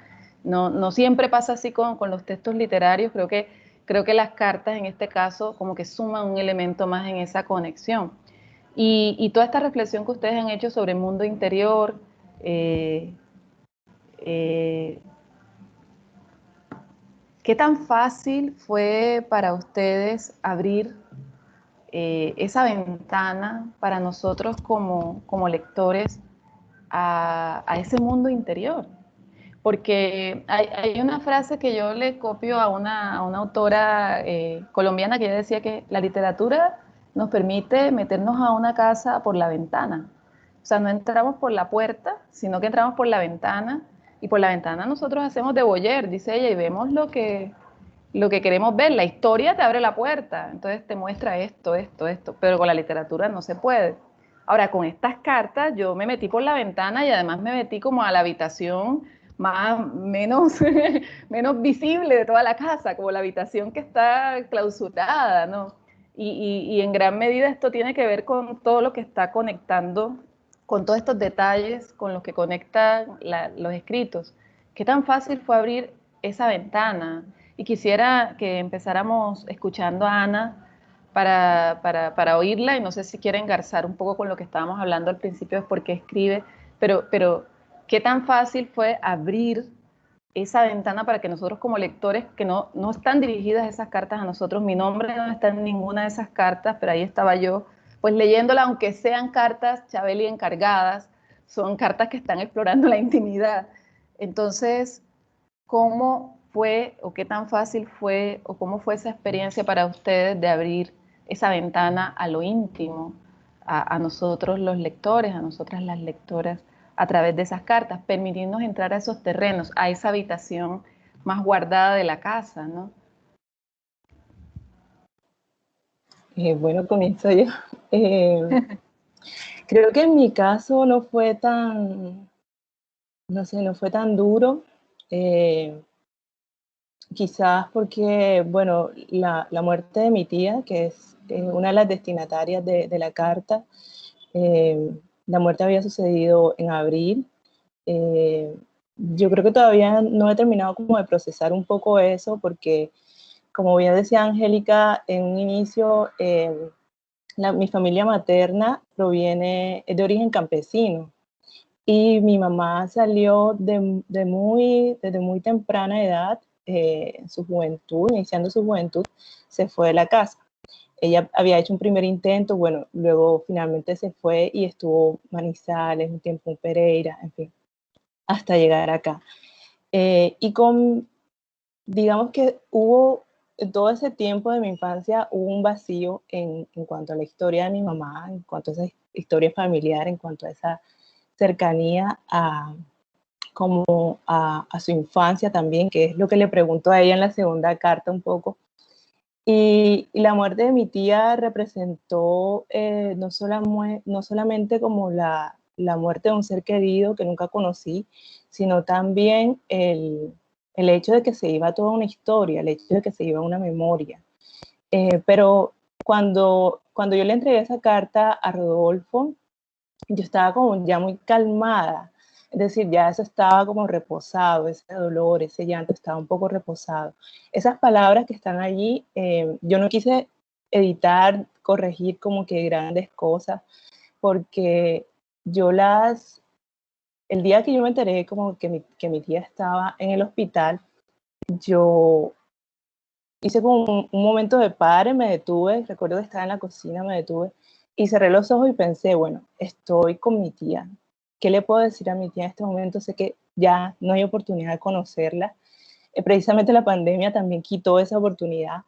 No siempre pasa así con los textos literarios, creo que las cartas en este caso como que suman un elemento más en esa conexión. Y toda esta reflexión que ustedes han hecho sobre el mundo interior, ¿qué tan fácil fue para ustedes abrir esa ventana para nosotros como lectores a ese mundo interior? Porque hay una frase que yo le copio a una autora colombiana que ella decía que la literatura nos permite meternos a una casa por la ventana. O sea, no entramos por la puerta, sino que entramos por la ventana, y por la ventana nosotros hacemos de voyeur, dice ella, y vemos lo que queremos ver. La historia te abre la puerta, entonces te muestra esto, esto, esto, pero con la literatura no se puede. Ahora, con estas cartas yo me metí por la ventana y además me metí como a la habitación menos, menos visible de toda la casa, como la habitación que está clausurada, ¿no? Y en gran medida esto tiene que ver con todo lo que está conectando, con todos estos detalles con los que conectan los escritos. ¿Qué tan fácil fue abrir esa ventana? Y quisiera que empezáramos escuchando a Ana para oírla, y no sé si quiere engarzar un poco con lo que estábamos hablando al principio, es por qué escribe, pero ¿qué tan fácil fue abrir esa ventana para que nosotros como lectores, que no están dirigidas esas cartas a nosotros, mi nombre no está en ninguna de esas cartas, pero ahí estaba yo, pues leyéndola, aunque sean cartas Chabeli encargadas, son cartas que están explorando la intimidad. Entonces, ¿cómo fue o qué tan fácil fue o cómo fue esa experiencia para ustedes de abrir esa ventana a lo íntimo, a nosotros los lectores, a nosotras las lectoras, a través de esas cartas, permitirnos entrar a esos terrenos, a esa habitación más guardada de la casa, ¿no? Bueno, comienzo yo. Creo que en mi caso no fue tan, no sé, no fue tan duro. Quizás porque, bueno, la muerte de mi tía, que es una de las destinatarias de la carta, la muerte había sucedido en abril. Eh, yo creo que todavía no he terminado como de procesar un poco eso, porque, como bien decía Angélica, en un inicio, mi familia materna es de origen campesino. Y mi mamá salió desde muy temprana edad, en su juventud, iniciando su juventud, se fue de la casa. Ella había hecho un primer intento, bueno, luego finalmente se fue y estuvo Manizales, un tiempo en Pereira, en fin, hasta llegar acá. Digamos que hubo, en todo ese tiempo de mi infancia, hubo un vacío en cuanto a la historia de mi mamá, en cuanto a esa historia familiar, en cuanto a esa cercanía a su infancia también, que es lo que le pregunto a ella en la segunda carta un poco. Y la muerte de mi tía representó no solamente como la muerte de un ser querido que nunca conocí, sino también el hecho de que se iba toda una historia, el hecho de que se iba una memoria. Pero cuando yo le entregué esa carta a Rodolfo, yo estaba como ya muy calmada, es decir, ya eso estaba como reposado, ese dolor, ese llanto estaba un poco reposado. Esas palabras que están allí, yo no quise editar, corregir como que grandes cosas, porque yo el día que yo me enteré como que mi tía estaba en el hospital, yo hice como un momento de pare, me detuve, recuerdo que estaba en la cocina, me detuve y cerré los ojos y pensé, bueno, estoy con mi tía. ¿Qué le puedo decir a mi tía en este momento? Sé que ya no hay oportunidad de conocerla. Precisamente la pandemia también quitó esa oportunidad.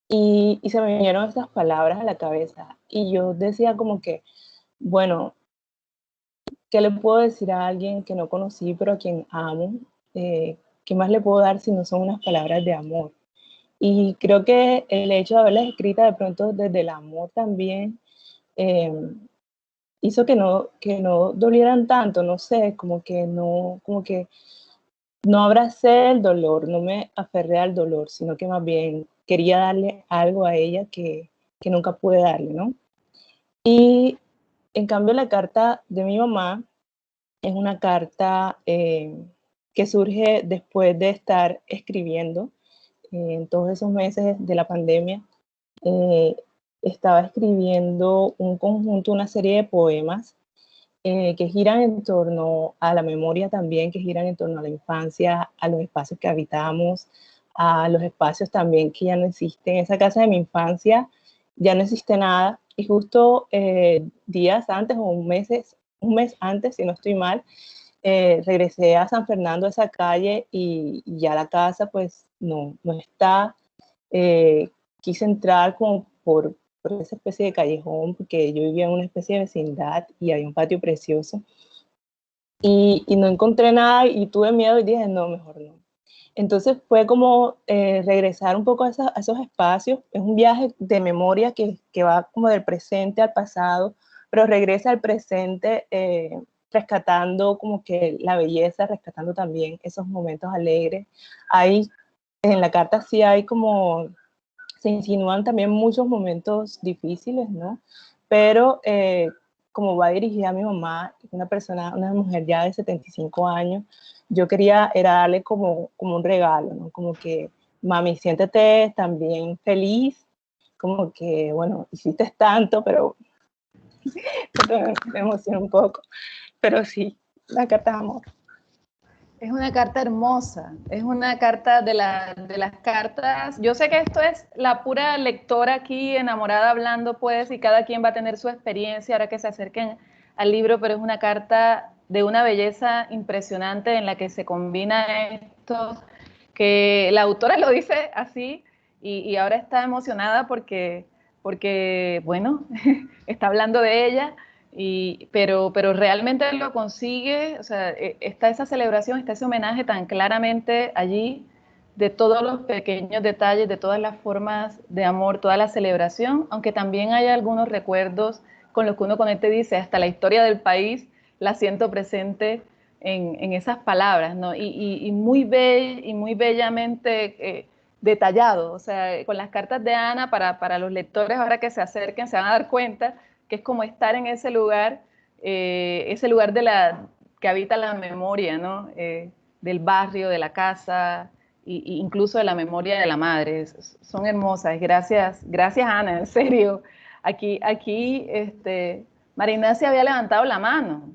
Y se me vinieron estas palabras a la cabeza. Y yo decía como que, bueno, ¿qué le puedo decir a alguien que no conocí pero a quien amo? ¿Qué más le puedo dar si no son unas palabras de amor? Y creo que el hecho de haberlas escritas de pronto desde el amor también eh, hizo que no dolieran tanto, no sé, como que no abracé el dolor, no me aferré al dolor, sino que más bien quería darle algo a ella que nunca pude darle, ¿no? Y en cambio la carta de mi mamá es una carta que surge después de estar escribiendo en todos esos meses de la pandemia. estaba escribiendo un conjunto, una serie de poemas que giran en torno a la memoria también, que giran en torno a la infancia, a los espacios que habitamos, a los espacios también que ya no existen. En esa casa de mi infancia ya no existe nada. Y justo días antes o un mes antes, si no estoy mal, regresé a San Fernando, a esa calle, y ya la casa pues no está. Quise entrar como por esa especie de callejón, porque yo vivía en una especie de vecindad y había un patio precioso. Y no encontré nada y tuve miedo y dije, no, mejor no. Entonces fue como regresar un poco a esos espacios. Es un viaje de memoria que va como del presente al pasado, pero regresa al presente rescatando como que la belleza, rescatando también esos momentos alegres. Hay, en la carta sí hay como, se insinúan también muchos momentos difíciles, ¿no? Pero como va dirigida a mi mamá, una mujer ya de 75 años, yo quería era darle como un regalo, ¿no? Como que, mami, siéntete también feliz, como que, bueno, hiciste tanto, pero me emociona un poco. Pero sí, la carta de amor. Es una carta hermosa, es una carta de las cartas. Yo sé que esto es la pura lectora aquí enamorada hablando, pues, y cada quien va a tener su experiencia ahora que se acerquen al libro, pero es una carta de una belleza impresionante en la que se combina esto, que la autora lo dice así y ahora está emocionada porque bueno, está hablando de ella. Pero realmente lo consigue, o sea, está esa celebración, está ese homenaje tan claramente allí de todos los pequeños detalles, de todas las formas de amor, toda la celebración, aunque también hay algunos recuerdos con los que uno conecta y dice, hasta la historia del país la siento presente en esas palabras, ¿no? Y muy bellamente detallado, o sea, con las cartas de Ana, para los lectores ahora que se acerquen se van a dar cuenta que es como estar en ese lugar que habita la memoria, ¿no? Del barrio, de la casa, incluso de la memoria de la madre. Son hermosas. Gracias, Ana, en serio. Aquí, Marina se había levantado la mano,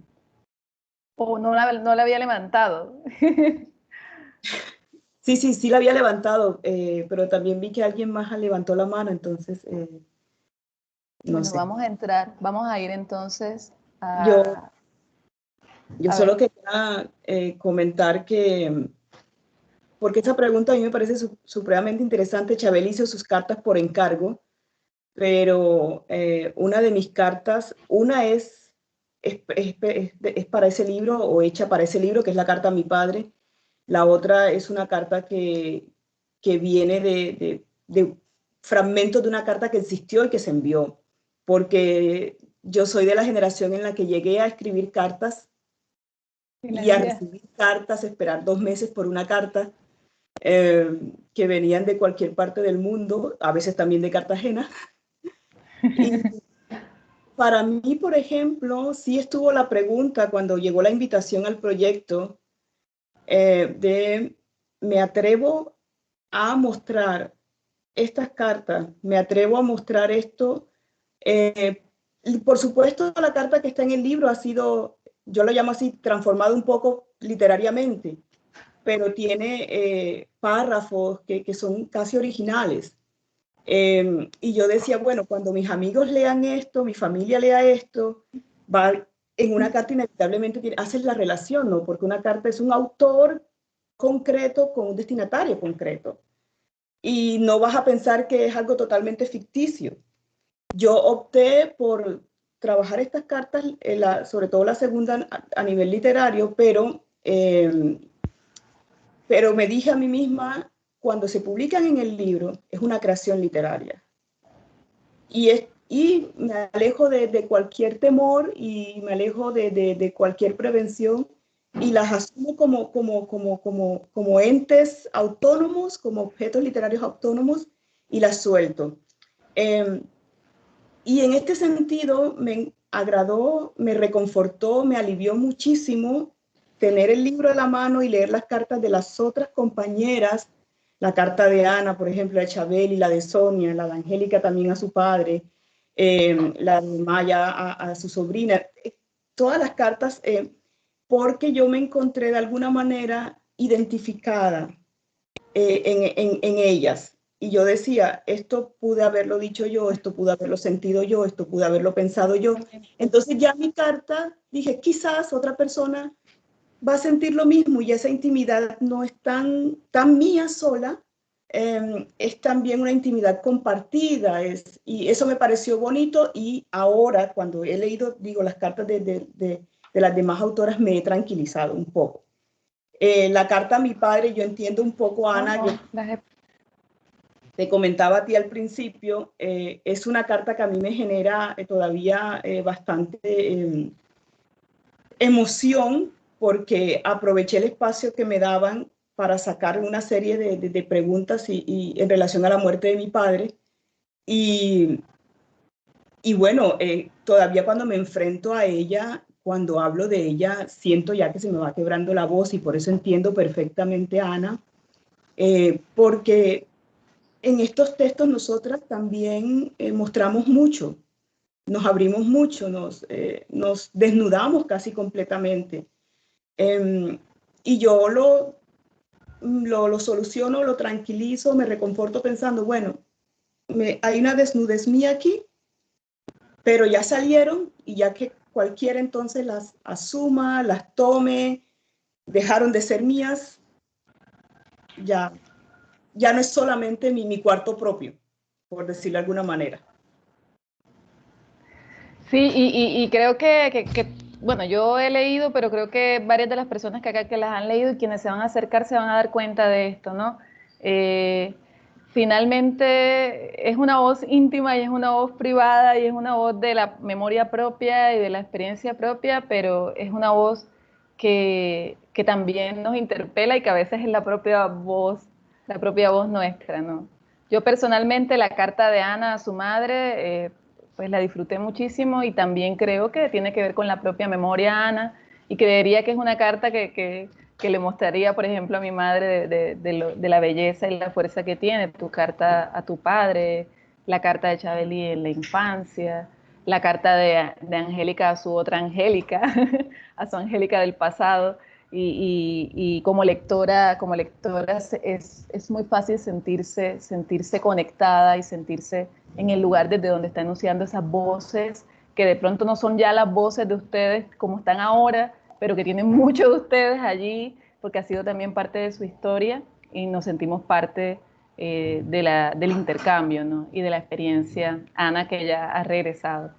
o no la había levantado. Sí la había levantado, pero también vi que alguien más levantó la mano, entonces no Bueno, sé. vamos a ir entonces Yo a solo ver. quería comentar que, porque esta pregunta a mí me parece supremamente interesante. Chabel hizo sus cartas por encargo, pero una de mis cartas, una es para ese libro o hecha para ese libro, que es la carta a mi padre. La otra es una carta que viene de fragmentos de una carta que existió y que se envió, porque yo soy de la generación en la que llegué a escribir cartas y a recibir cartas, esperar 2 meses por una carta, que venían de cualquier parte del mundo, a veces también de Cartagena. Y para mí, por ejemplo, sí estuvo la pregunta cuando llegó la invitación al proyecto me atrevo a mostrar estas cartas, me atrevo a mostrar esto. Y por supuesto, la carta que está en el libro ha sido, yo lo llamo así, transformado un poco literariamente, pero tiene párrafos que son casi originales. Y yo decía, bueno, cuando mis amigos lean esto, mi familia lea esto, va en una carta inevitablemente haces la relación, ¿no? Porque una carta es un autor concreto con un destinatario concreto. Y no vas a pensar que es algo totalmente ficticio. Yo opté por trabajar estas cartas, sobre todo la segunda a nivel literario, pero me dije a mí misma, cuando se publican en el libro, es una creación literaria. Y me alejo de cualquier temor y me alejo de cualquier prevención y las asumo como entes autónomos, como objetos literarios autónomos y las suelto. Y en este sentido me agradó, me reconfortó, me alivió muchísimo tener el libro a la mano y leer las cartas de las otras compañeras, la carta de Ana, por ejemplo, de Chabel y la de Sonia, la de Angélica también a su padre, la de Maya a su sobrina, todas las cartas, porque yo me encontré de alguna manera identificada en ellas. Y yo decía, esto pude haberlo dicho yo, esto pude haberlo sentido yo, esto pude haberlo pensado yo. Entonces ya mi carta, dije, quizás otra persona va a sentir lo mismo y esa intimidad no es tan mía sola, es también una intimidad compartida, y eso me pareció bonito. Y ahora cuando he leído, digo, las cartas de las demás autoras, me he tranquilizado un poco. La carta a mi padre, yo entiendo un poco, Ana, te comentaba a ti al principio, es una carta que a mí me genera todavía bastante emoción, porque aproveché el espacio que me daban para sacar una serie de preguntas y en relación a la muerte de mi padre. Y bueno, todavía cuando me enfrento a ella, cuando hablo de ella, siento ya que se me va quebrando la voz, y por eso entiendo perfectamente a Ana, porque en estos textos nosotras también mostramos mucho, nos abrimos mucho, nos desnudamos casi completamente. Y yo lo soluciono, lo tranquilizo, me reconforto pensando, bueno, hay una desnudez mía aquí, pero ya salieron, y ya que cualquiera entonces las asuma, las tome, dejaron de ser mías, ya no es solamente mi cuarto propio, por decirlo de alguna manera. Sí, y creo que, bueno, yo he leído, pero creo que varias de las personas que acá que las han leído y quienes se van a acercar se van a dar cuenta de esto, ¿no? Finalmente es una voz íntima y es una voz privada y es una voz de la memoria propia y de la experiencia propia, pero es una voz que también nos interpela y que a veces es la propia voz nuestra, ¿no? Yo personalmente la carta de Ana a su madre, pues la disfruté muchísimo, y también creo que tiene que ver con la propia memoria a Ana, y creería que es una carta que le mostraría, por ejemplo, a mi madre de la belleza y la fuerza que tiene. Tu carta a tu padre, la carta de Chabeli en la infancia, la carta de Angélica a su otra Angélica, a su Angélica del pasado. Y como lectora es muy fácil sentirse conectada y sentirse en el lugar desde donde está enunciando esas voces, que de pronto no son ya las voces de ustedes como están ahora, pero que tienen mucho de ustedes allí, porque ha sido también parte de su historia, y nos sentimos parte del intercambio, ¿no? Y de la experiencia. Ana, que ya ha regresado.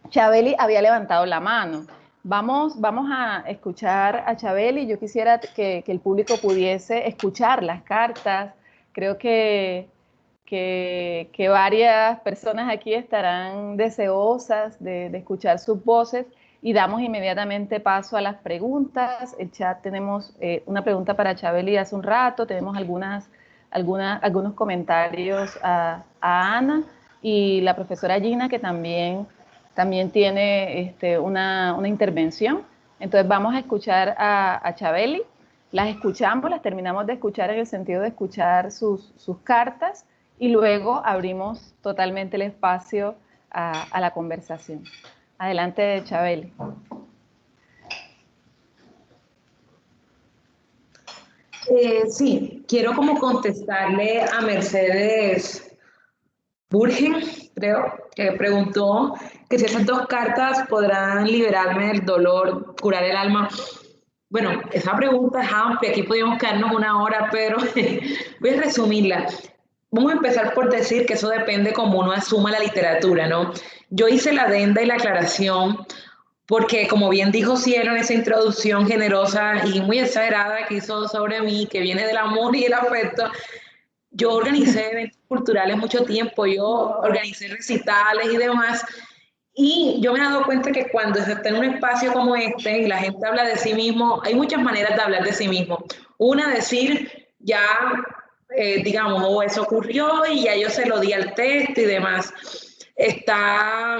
Chabeli había levantado la mano. Vamos a escuchar a Chabeli. Yo quisiera que el público pudiese escuchar las cartas. Creo que varias personas aquí estarán deseosas de escuchar sus voces, y damos inmediatamente paso a las preguntas. El chat, tenemos una pregunta para Chabeli hace un rato, tenemos algunos comentarios a Ana, y la profesora Gina, que también tiene una intervención. Entonces vamos a escuchar a Chabeli, las escuchamos, las terminamos de escuchar en el sentido de escuchar sus cartas, y luego abrimos totalmente el espacio a la conversación. Adelante, Chabeli. Sí, quiero como contestarle a Mercedes Burgen, creo, que preguntó que si esas dos cartas podrán liberarme del dolor, curar el alma. Bueno, esa pregunta es amplia, aquí podríamos quedarnos una hora, pero voy a resumirla. Vamos a empezar por decir que eso depende cómo uno asuma la literatura, ¿no? Yo hice la adenda y la aclaración porque, como bien dijo Cielo en esa introducción generosa y muy exagerada que hizo sobre mí, que viene del amor y el afecto, yo organicé eventos culturales mucho tiempo, yo organicé recitales y demás, y yo me he dado cuenta que cuando se está en un espacio como este y la gente habla de sí mismo, hay muchas maneras de hablar de sí mismo. Una, decir, ya, digamos, oh, eso ocurrió y ya yo se lo di al texto y demás. Está,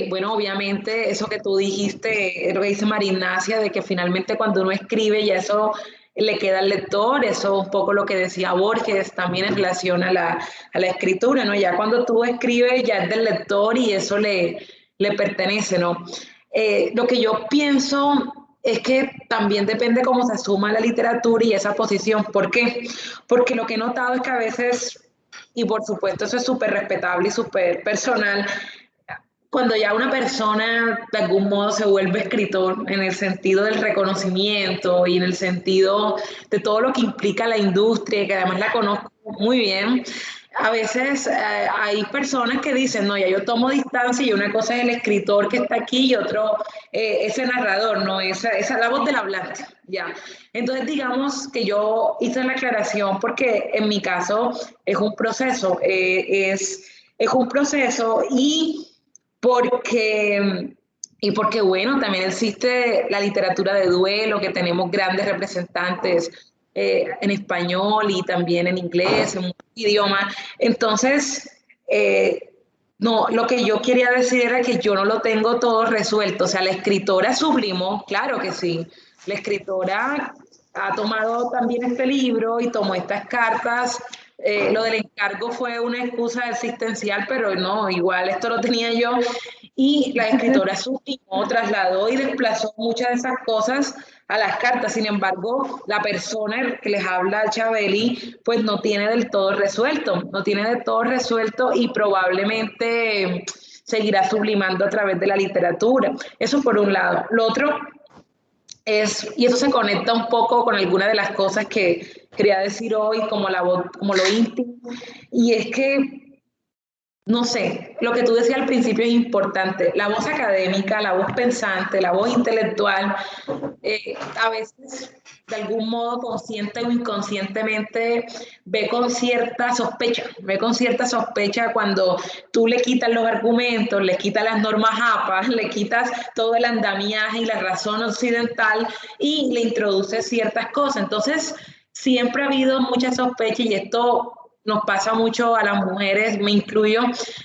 bueno, obviamente, eso que tú dijiste, lo que dice María Ignacia, de que finalmente cuando uno escribe ya eso le queda al lector. Eso es un poco lo que decía Borges también en relación a la escritura, ¿no? Ya cuando tú escribes ya es del lector y eso le pertenece, ¿no? Lo que yo pienso es que también depende cómo se asuma la literatura y esa posición. ¿Por qué? Porque lo que he notado es que a veces, y por supuesto eso es súper respetable y súper personal, cuando ya una persona de algún modo se vuelve escritor en el sentido del reconocimiento y en el sentido de todo lo que implica la industria, que además la conozco muy bien, a veces hay personas que dicen, no, ya yo tomo distancia y una cosa es el escritor que está aquí y otro ese narrador, ¿no? Esa la voz del hablante, ya. Entonces digamos que yo hice la aclaración porque en mi caso es un proceso, es un proceso porque bueno, también existe la literatura de duelo, que tenemos grandes representantes en español y también en inglés, en muchos idiomas. Entonces, no, lo que yo quería decir era que yo no lo tengo todo resuelto. O sea, la escritora sublimó, claro que sí. La escritora ha tomado también este libro y tomó estas cartas. Lo del encargo fue una excusa existencial, pero no, igual esto lo tenía yo. Y la escritora sublimó, trasladó y desplazó muchas de esas cosas a las cartas. Sin embargo, la persona que les habla, Chabeli, pues no tiene del todo resuelto, no tiene del todo resuelto y probablemente seguirá sublimando a través de la literatura. Eso por un lado. Lo otro es, y eso se conecta un poco con algunas de las cosas que quería decir hoy, como lo íntimo, y es que no sé, lo que tú decías al principio es importante. La voz académica, la voz pensante, la voz intelectual, a veces, de algún modo, consciente o inconscientemente, ve con cierta sospecha cuando tú le quitas los argumentos, le quitas las normas APA, le quitas todo el andamiaje y la razón occidental y le introduces ciertas cosas. Entonces, siempre ha habido mucha sospecha y esto nos pasa mucho a las mujeres, me incluyo,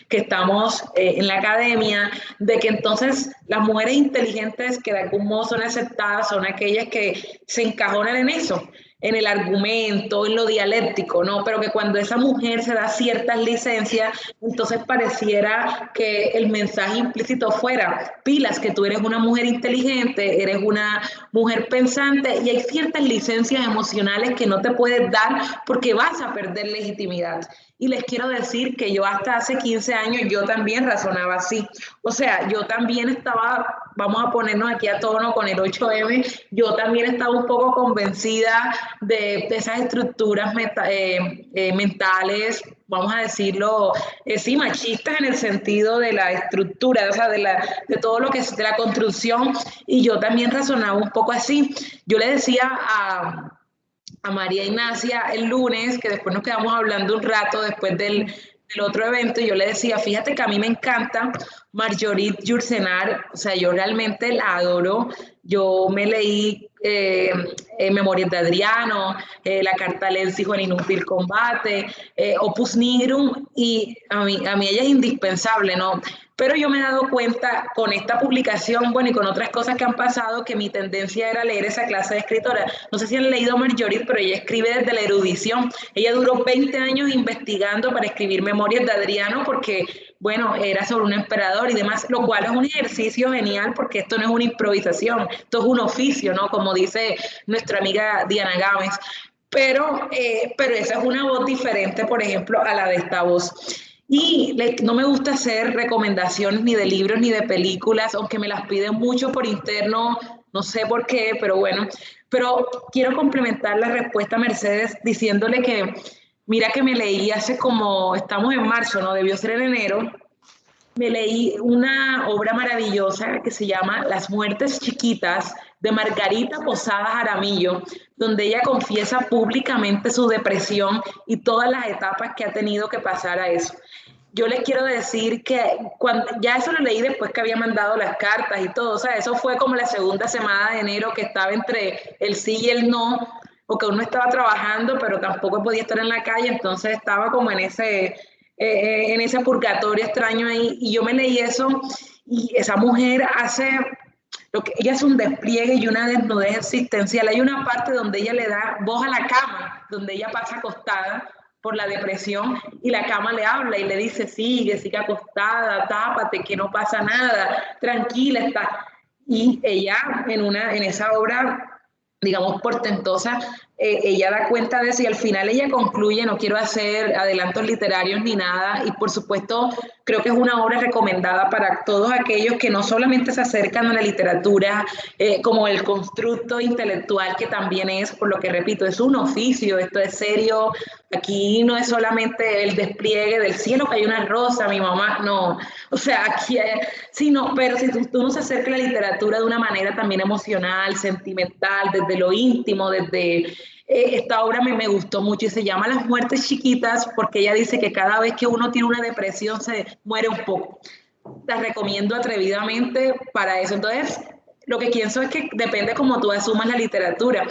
que estamos en la academia, de que entonces las mujeres inteligentes que de algún modo son aceptadas son aquellas que se encajonan en eso, en el argumento, en lo dialéctico, ¿no? Pero que cuando esa mujer se da ciertas licencias, entonces pareciera que el mensaje implícito fuera, pilas, que tú eres una mujer inteligente, eres una mujer pensante y hay ciertas licencias emocionales que no te puedes dar porque vas a perder legitimidad. Y les quiero decir que yo hasta hace 15 años yo también razonaba así. O sea, yo también estaba, vamos a ponernos aquí a tono con el 8M, yo también estaba un poco convencida de esas estructuras mentales, vamos a decirlo, sí, machistas en el sentido de la estructura, o sea, de todo lo que es de la construcción, y yo también razonaba un poco así. Yo le decía a María Ignacia el lunes, que después nos quedamos hablando un rato después del otro evento, y yo le decía, fíjate que a mí me encanta Marguerite Yourcenar, o sea, yo realmente la adoro. Yo me leí Memorias de Adriano, La Carta a Lenzi, Juan Inútil Combate, Opus Nigrum, y a mí ella es indispensable, ¿no? Pero yo me he dado cuenta con esta publicación, bueno, y con otras cosas que han pasado, que mi tendencia era leer esa clase de escritora. No sé si han leído a Marguerite, pero ella escribe desde la erudición. Ella duró 20 años investigando para escribir Memorias de Adriano, porque, bueno, era sobre un emperador y demás, lo cual es un ejercicio genial, porque esto no es una improvisación, esto es un oficio, ¿no? Como dice nuestra amiga Diana Gámez. Pero esa es una voz diferente, por ejemplo, a la de esta voz. Y no me gusta hacer recomendaciones ni de libros ni de películas, aunque me las piden mucho por interno, no sé por qué, pero bueno. Pero quiero complementar la respuesta a Mercedes diciéndole que, mira que me leí hace como, estamos en marzo, ¿no? Debió ser en enero. Me leí una obra maravillosa que se llama Las muertes chiquitas, de Margarita Posada Jaramillo, donde ella confiesa públicamente su depresión y todas las etapas que ha tenido que pasar a eso. Yo les quiero decir que ya eso lo leí después que había mandado las cartas y todo, o sea, eso fue como la segunda semana de enero, que estaba entre el sí y el no, porque uno estaba trabajando, pero tampoco podía estar en la calle, entonces estaba como en ese purgatorio extraño ahí, y yo me leí eso, y esa mujer hace ella es un despliegue y una desnudez existencial. Hay una parte donde ella le da voz a la cama, donde ella pasa acostada por la depresión y la cama le habla y le dice, sigue acostada, tápate, que no pasa nada, tranquila está. Y ella en esa obra, digamos, portentosa, ella da cuenta de eso y al final ella concluye, no quiero hacer adelantos literarios ni nada, y por supuesto creo que es una obra recomendada para todos aquellos que no solamente se acercan a la literatura como el constructo intelectual que también es, por lo que repito, es un oficio, esto es serio, aquí no es solamente el despliegue del cielo que hay una rosa, mi mamá, no, o sea, aquí sí, no, pero si tú no se acercas a la literatura de una manera también emocional, sentimental, desde lo íntimo, desde esta obra me gustó mucho y se llama Las muertes chiquitas porque ella dice que cada vez que uno tiene una depresión se muere un poco. La recomiendo atrevidamente para eso. Entonces, lo que pienso es que depende cómo tú asumas la literatura.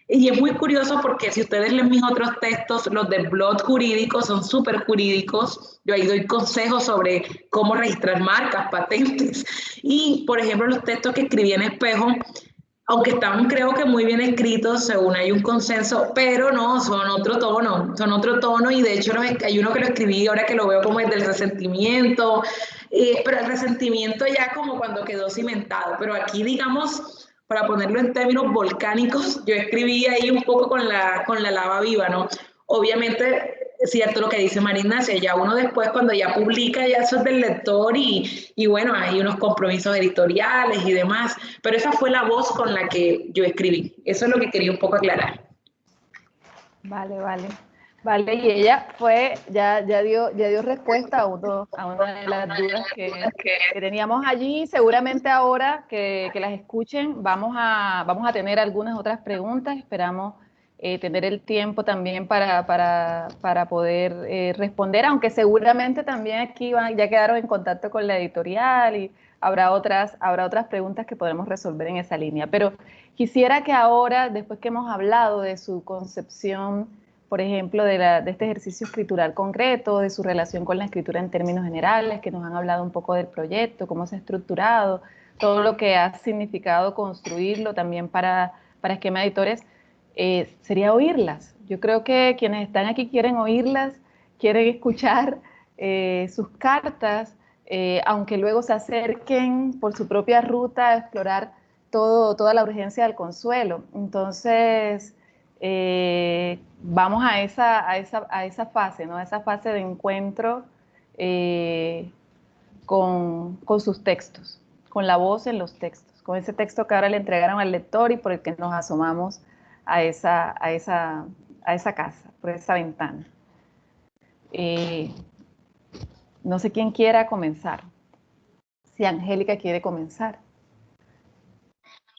Y es muy curioso porque si ustedes leen mis otros textos, los de blog jurídicos son súper jurídicos. Yo ahí doy consejos sobre cómo registrar marcas, patentes. Y, por ejemplo, los textos que escribí en Espejo, aunque están creo que muy bien escritos, según hay un consenso, pero no, son otro tono y de hecho hay uno que lo escribí ahora que lo veo como el del resentimiento, pero el resentimiento ya como cuando quedó cimentado, pero aquí digamos, para ponerlo en términos volcánicos, yo escribí ahí un poco con la lava viva, ¿no? Obviamente es cierto lo que dice María Ignacia, ya uno después cuando ya publica ya eso es del lector y bueno, hay unos compromisos editoriales y demás, pero esa fue la voz con la que yo escribí. Eso es lo que quería un poco aclarar. Vale, y ella ya dio respuesta a una de las dudas que teníamos allí. Seguramente ahora que las escuchen vamos a tener algunas otras preguntas. Esperamos tener el tiempo también para poder responder, aunque seguramente también aquí ya quedaron en contacto con la editorial y habrá otras preguntas que podremos resolver en esa línea. Pero quisiera que ahora, después que hemos hablado de su concepción, por ejemplo, de este ejercicio escritural concreto, de su relación con la escritura en términos generales, que nos han hablado un poco del proyecto, cómo se ha estructurado, todo lo que ha significado construirlo también para Esquema Editores, sería oírlas. Yo creo que quienes están aquí quieren oírlas, quieren escuchar sus cartas, aunque luego se acerquen por su propia ruta a explorar toda la urgencia del consuelo. Entonces, vamos a esa fase, ¿no? A esa fase de encuentro con sus textos, con la voz en los textos, con ese texto que ahora le entregaron al lector y por el que nos asomamos a esa casa, por esa ventana. No sé quién quiera comenzar. Si Angélica quiere comenzar.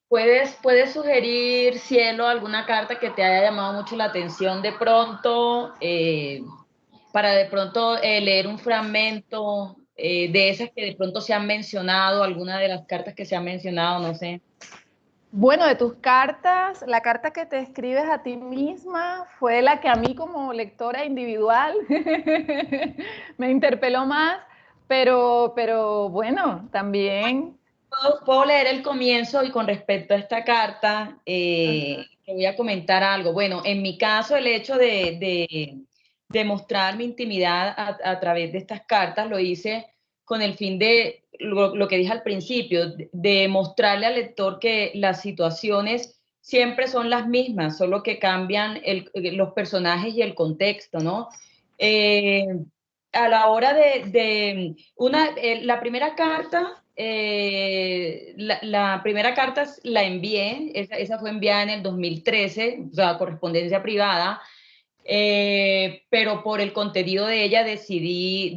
¿Puedes sugerir, Cielo, alguna carta que te haya llamado mucho la atención de pronto, para de pronto leer un fragmento de esas que de pronto se han mencionado, alguna de las cartas que se han mencionado, no sé? Bueno, de tus cartas, la carta que te escribes a ti misma fue la que a mí como lectora individual me interpeló más, pero bueno, también... Puedo leer el comienzo y con respecto a esta carta, te voy a comentar algo. Bueno, en mi caso, el hecho de mostrar mi intimidad a través de estas cartas lo hice con el fin de, lo que dije al principio, de mostrarle al lector que las situaciones siempre son las mismas, solo que cambian los personajes y el contexto, ¿no? A la hora la primera carta, la primera carta la envié, esa fue enviada en el 2013, o sea, correspondencia privada, pero por el contenido de ella decidí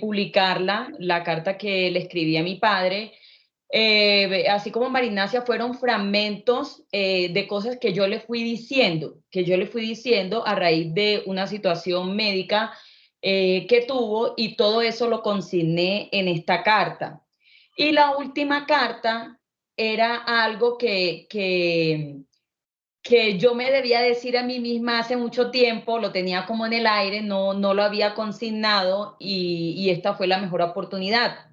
publicarla, la carta que le escribí a mi padre. Así como María Ignacia, fueron fragmentos de cosas que yo le fui diciendo, a raíz de una situación médica que tuvo, y todo eso lo consigné en esta carta. Y la última carta era algo que yo me debía decir a mí misma hace mucho tiempo, lo tenía como en el aire, no lo había consignado, y esta fue la mejor oportunidad.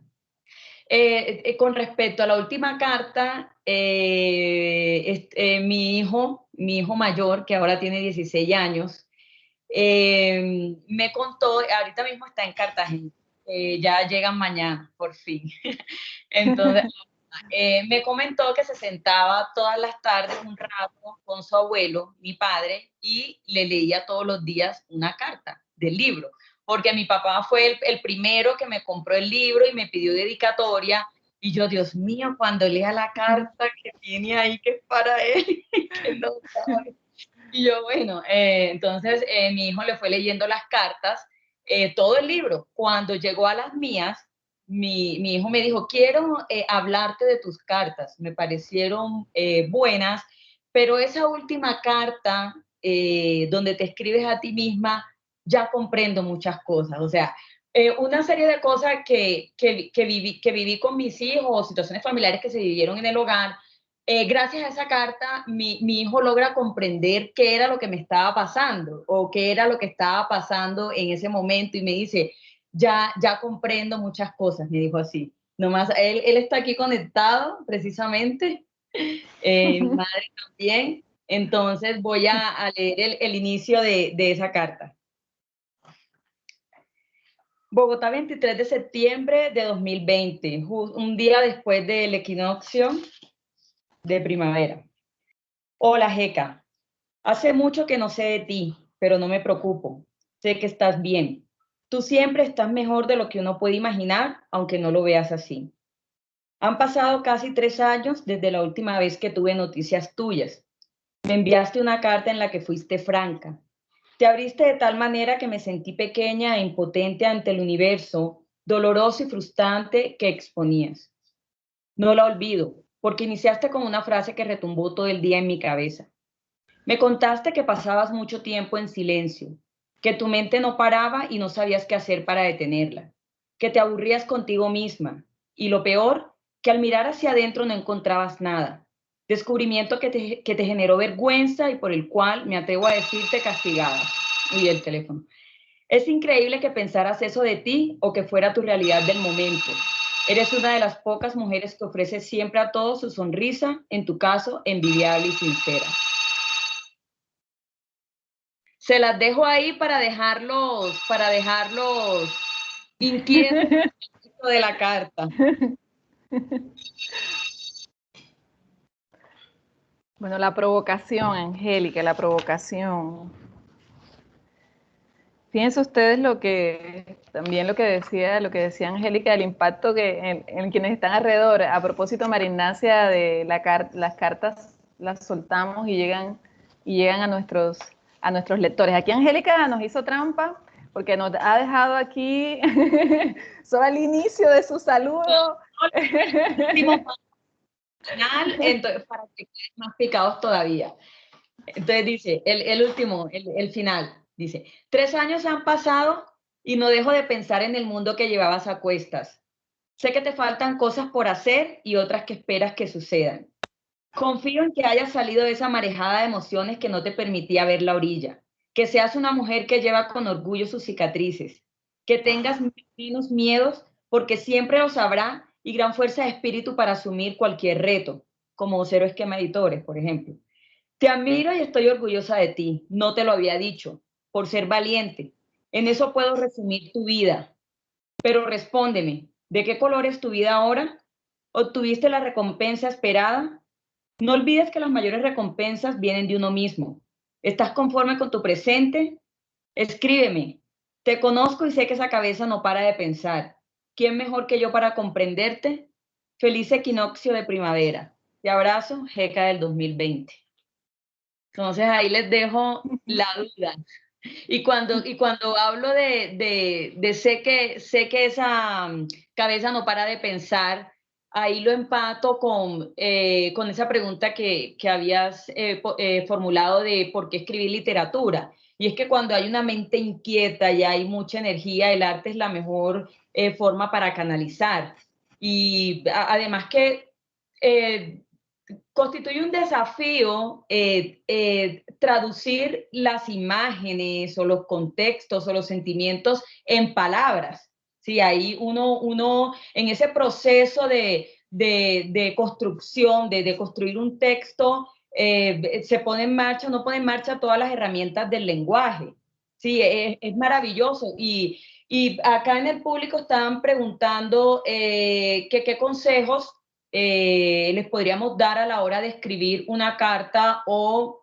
Con respecto a la última carta, mi hijo mayor, que ahora tiene 16 años, me contó, ahorita mismo está en Cartagena, ya llegan mañana, por fin. Entonces, me comentó que se sentaba todas las tardes un rato con su abuelo, mi padre, y le leía todos los días una carta del libro, porque mi papá fue el primero que me compró el libro y me pidió dedicatoria, y yo, Dios mío, cuando lea la carta que tiene ahí, que es para él, que no sabe. Y yo, bueno, entonces mi hijo le fue leyendo las cartas, todo el libro. Cuando llegó a las mías, mi hijo me dijo, quiero hablarte de tus cartas, me parecieron buenas, pero esa última carta donde te escribes a ti misma, ya comprendo muchas cosas. O sea, una serie de cosas que viví con mis hijos, situaciones familiares que se vivieron en el hogar. Gracias a esa carta, mi hijo logra comprender qué era lo que me estaba pasando o qué era lo que estaba pasando en ese momento y me dice, ya comprendo muchas cosas, me dijo así. Nomás, él está aquí conectado precisamente, mi madre también, entonces voy a leer el inicio de esa carta. Bogotá, 23 de septiembre de 2020, un día después del equinoccio de primavera. Hola, Jeca. Hace mucho que no sé de ti, pero no me preocupo. Sé que estás bien. Tú siempre estás mejor de lo que uno puede imaginar, aunque no lo veas así. Han pasado casi 3 años desde la última vez que tuve noticias tuyas. Me enviaste una carta en la que fuiste franca. Te abriste de tal manera que me sentí pequeña e impotente ante el universo, doloroso y frustrante que exponías. No la olvido, porque iniciaste con una frase que retumbó todo el día en mi cabeza. Me contaste que pasabas mucho tiempo en silencio, que tu mente no paraba y no sabías qué hacer para detenerla, que te aburrías contigo misma y lo peor, que al mirar hacia adentro no encontrabas nada. Descubrimiento que te generó vergüenza y por el cual me atrevo a decirte castigada. Uy, el teléfono. Es increíble que pensaras eso de ti o que fuera tu realidad del momento. Eres una de las pocas mujeres que ofrece siempre a todos su sonrisa, en tu caso, envidiable y sincera. Se las dejo ahí para dejarlos inquietos de la carta. Bueno, la provocación, Angélica, la provocación. Fíjense ustedes lo que decía Angélica, el impacto que en quienes están alrededor. A propósito, María Ignacia, de las cartas las soltamos y llegan a nuestros lectores. Aquí Angélica nos hizo trampa porque nos ha dejado aquí solo al inicio de su saludo. Final, entonces, para que queden más picados todavía. Entonces dice, el último, el final, dice, 3 años han pasado y no dejo de pensar en el mundo que llevabas a cuestas. Sé que te faltan cosas por hacer y otras que esperas que sucedan. Confío en que hayas salido de esa marejada de emociones que no te permitía ver la orilla, que seas una mujer que lleva con orgullo sus cicatrices, que tengas menos miedos porque siempre los habrá y gran fuerza de espíritu para asumir cualquier reto, como Cero Esquema Editores, por ejemplo. Te admiro y estoy orgullosa de ti, no te lo había dicho, por ser valiente. En eso puedo resumir tu vida. Pero respóndeme, ¿de qué color es tu vida ahora? ¿Obtuviste la recompensa esperada? No olvides que las mayores recompensas vienen de uno mismo. ¿Estás conforme con tu presente? Escríbeme. Te conozco y sé que esa cabeza no para de pensar. ¿Quién mejor que yo para comprenderte? Feliz equinoccio de primavera. Te abrazo, Jeca del 2020. Entonces ahí les dejo la duda. Y cuando hablo de sé que esa cabeza no para de pensar, ahí lo empato con esa pregunta que habías formulado de por qué escribir literatura. Y es que cuando hay una mente inquieta y hay mucha energía, el arte es la mejor forma para canalizar. Y además que constituye un desafío traducir las imágenes o los contextos o los sentimientos en palabras, Sí, ahí uno en ese proceso de construcción, de construir un texto, se pone en marcha, uno pone en marcha todas las herramientas del lenguaje. Sí, es maravilloso. Y acá en el público estaban preguntando qué consejos les podríamos dar a la hora de escribir una carta o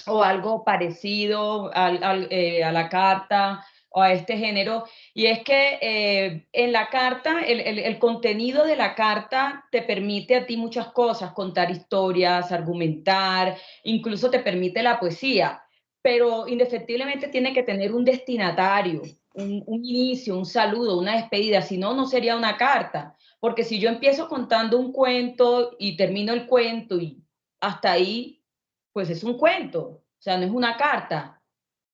algo parecido a la carta o a este género. Y es que en la carta, el contenido de la carta te permite a ti muchas cosas, contar historias, argumentar, incluso te permite la poesía, pero indefectiblemente tiene que tener un destinatario, un inicio, un saludo, una despedida, si no, no sería una carta. Porque si yo empiezo contando un cuento y termino el cuento y hasta ahí, pues es un cuento, o sea, no es una carta.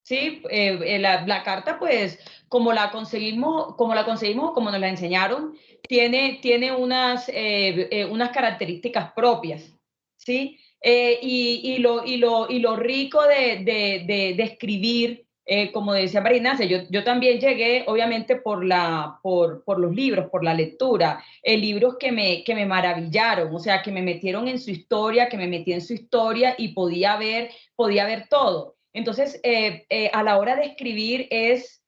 Sí, la carta, pues, como nos la enseñaron, tiene unas características propias, ¿sí? Y lo rico de escribir, como decía María Ignacia, yo también llegué, obviamente, por los libros, por la lectura, libros que me maravillaron, o sea, que me metieron en su historia, que me metí en su historia y podía ver todo. Entonces, a la hora de escribir es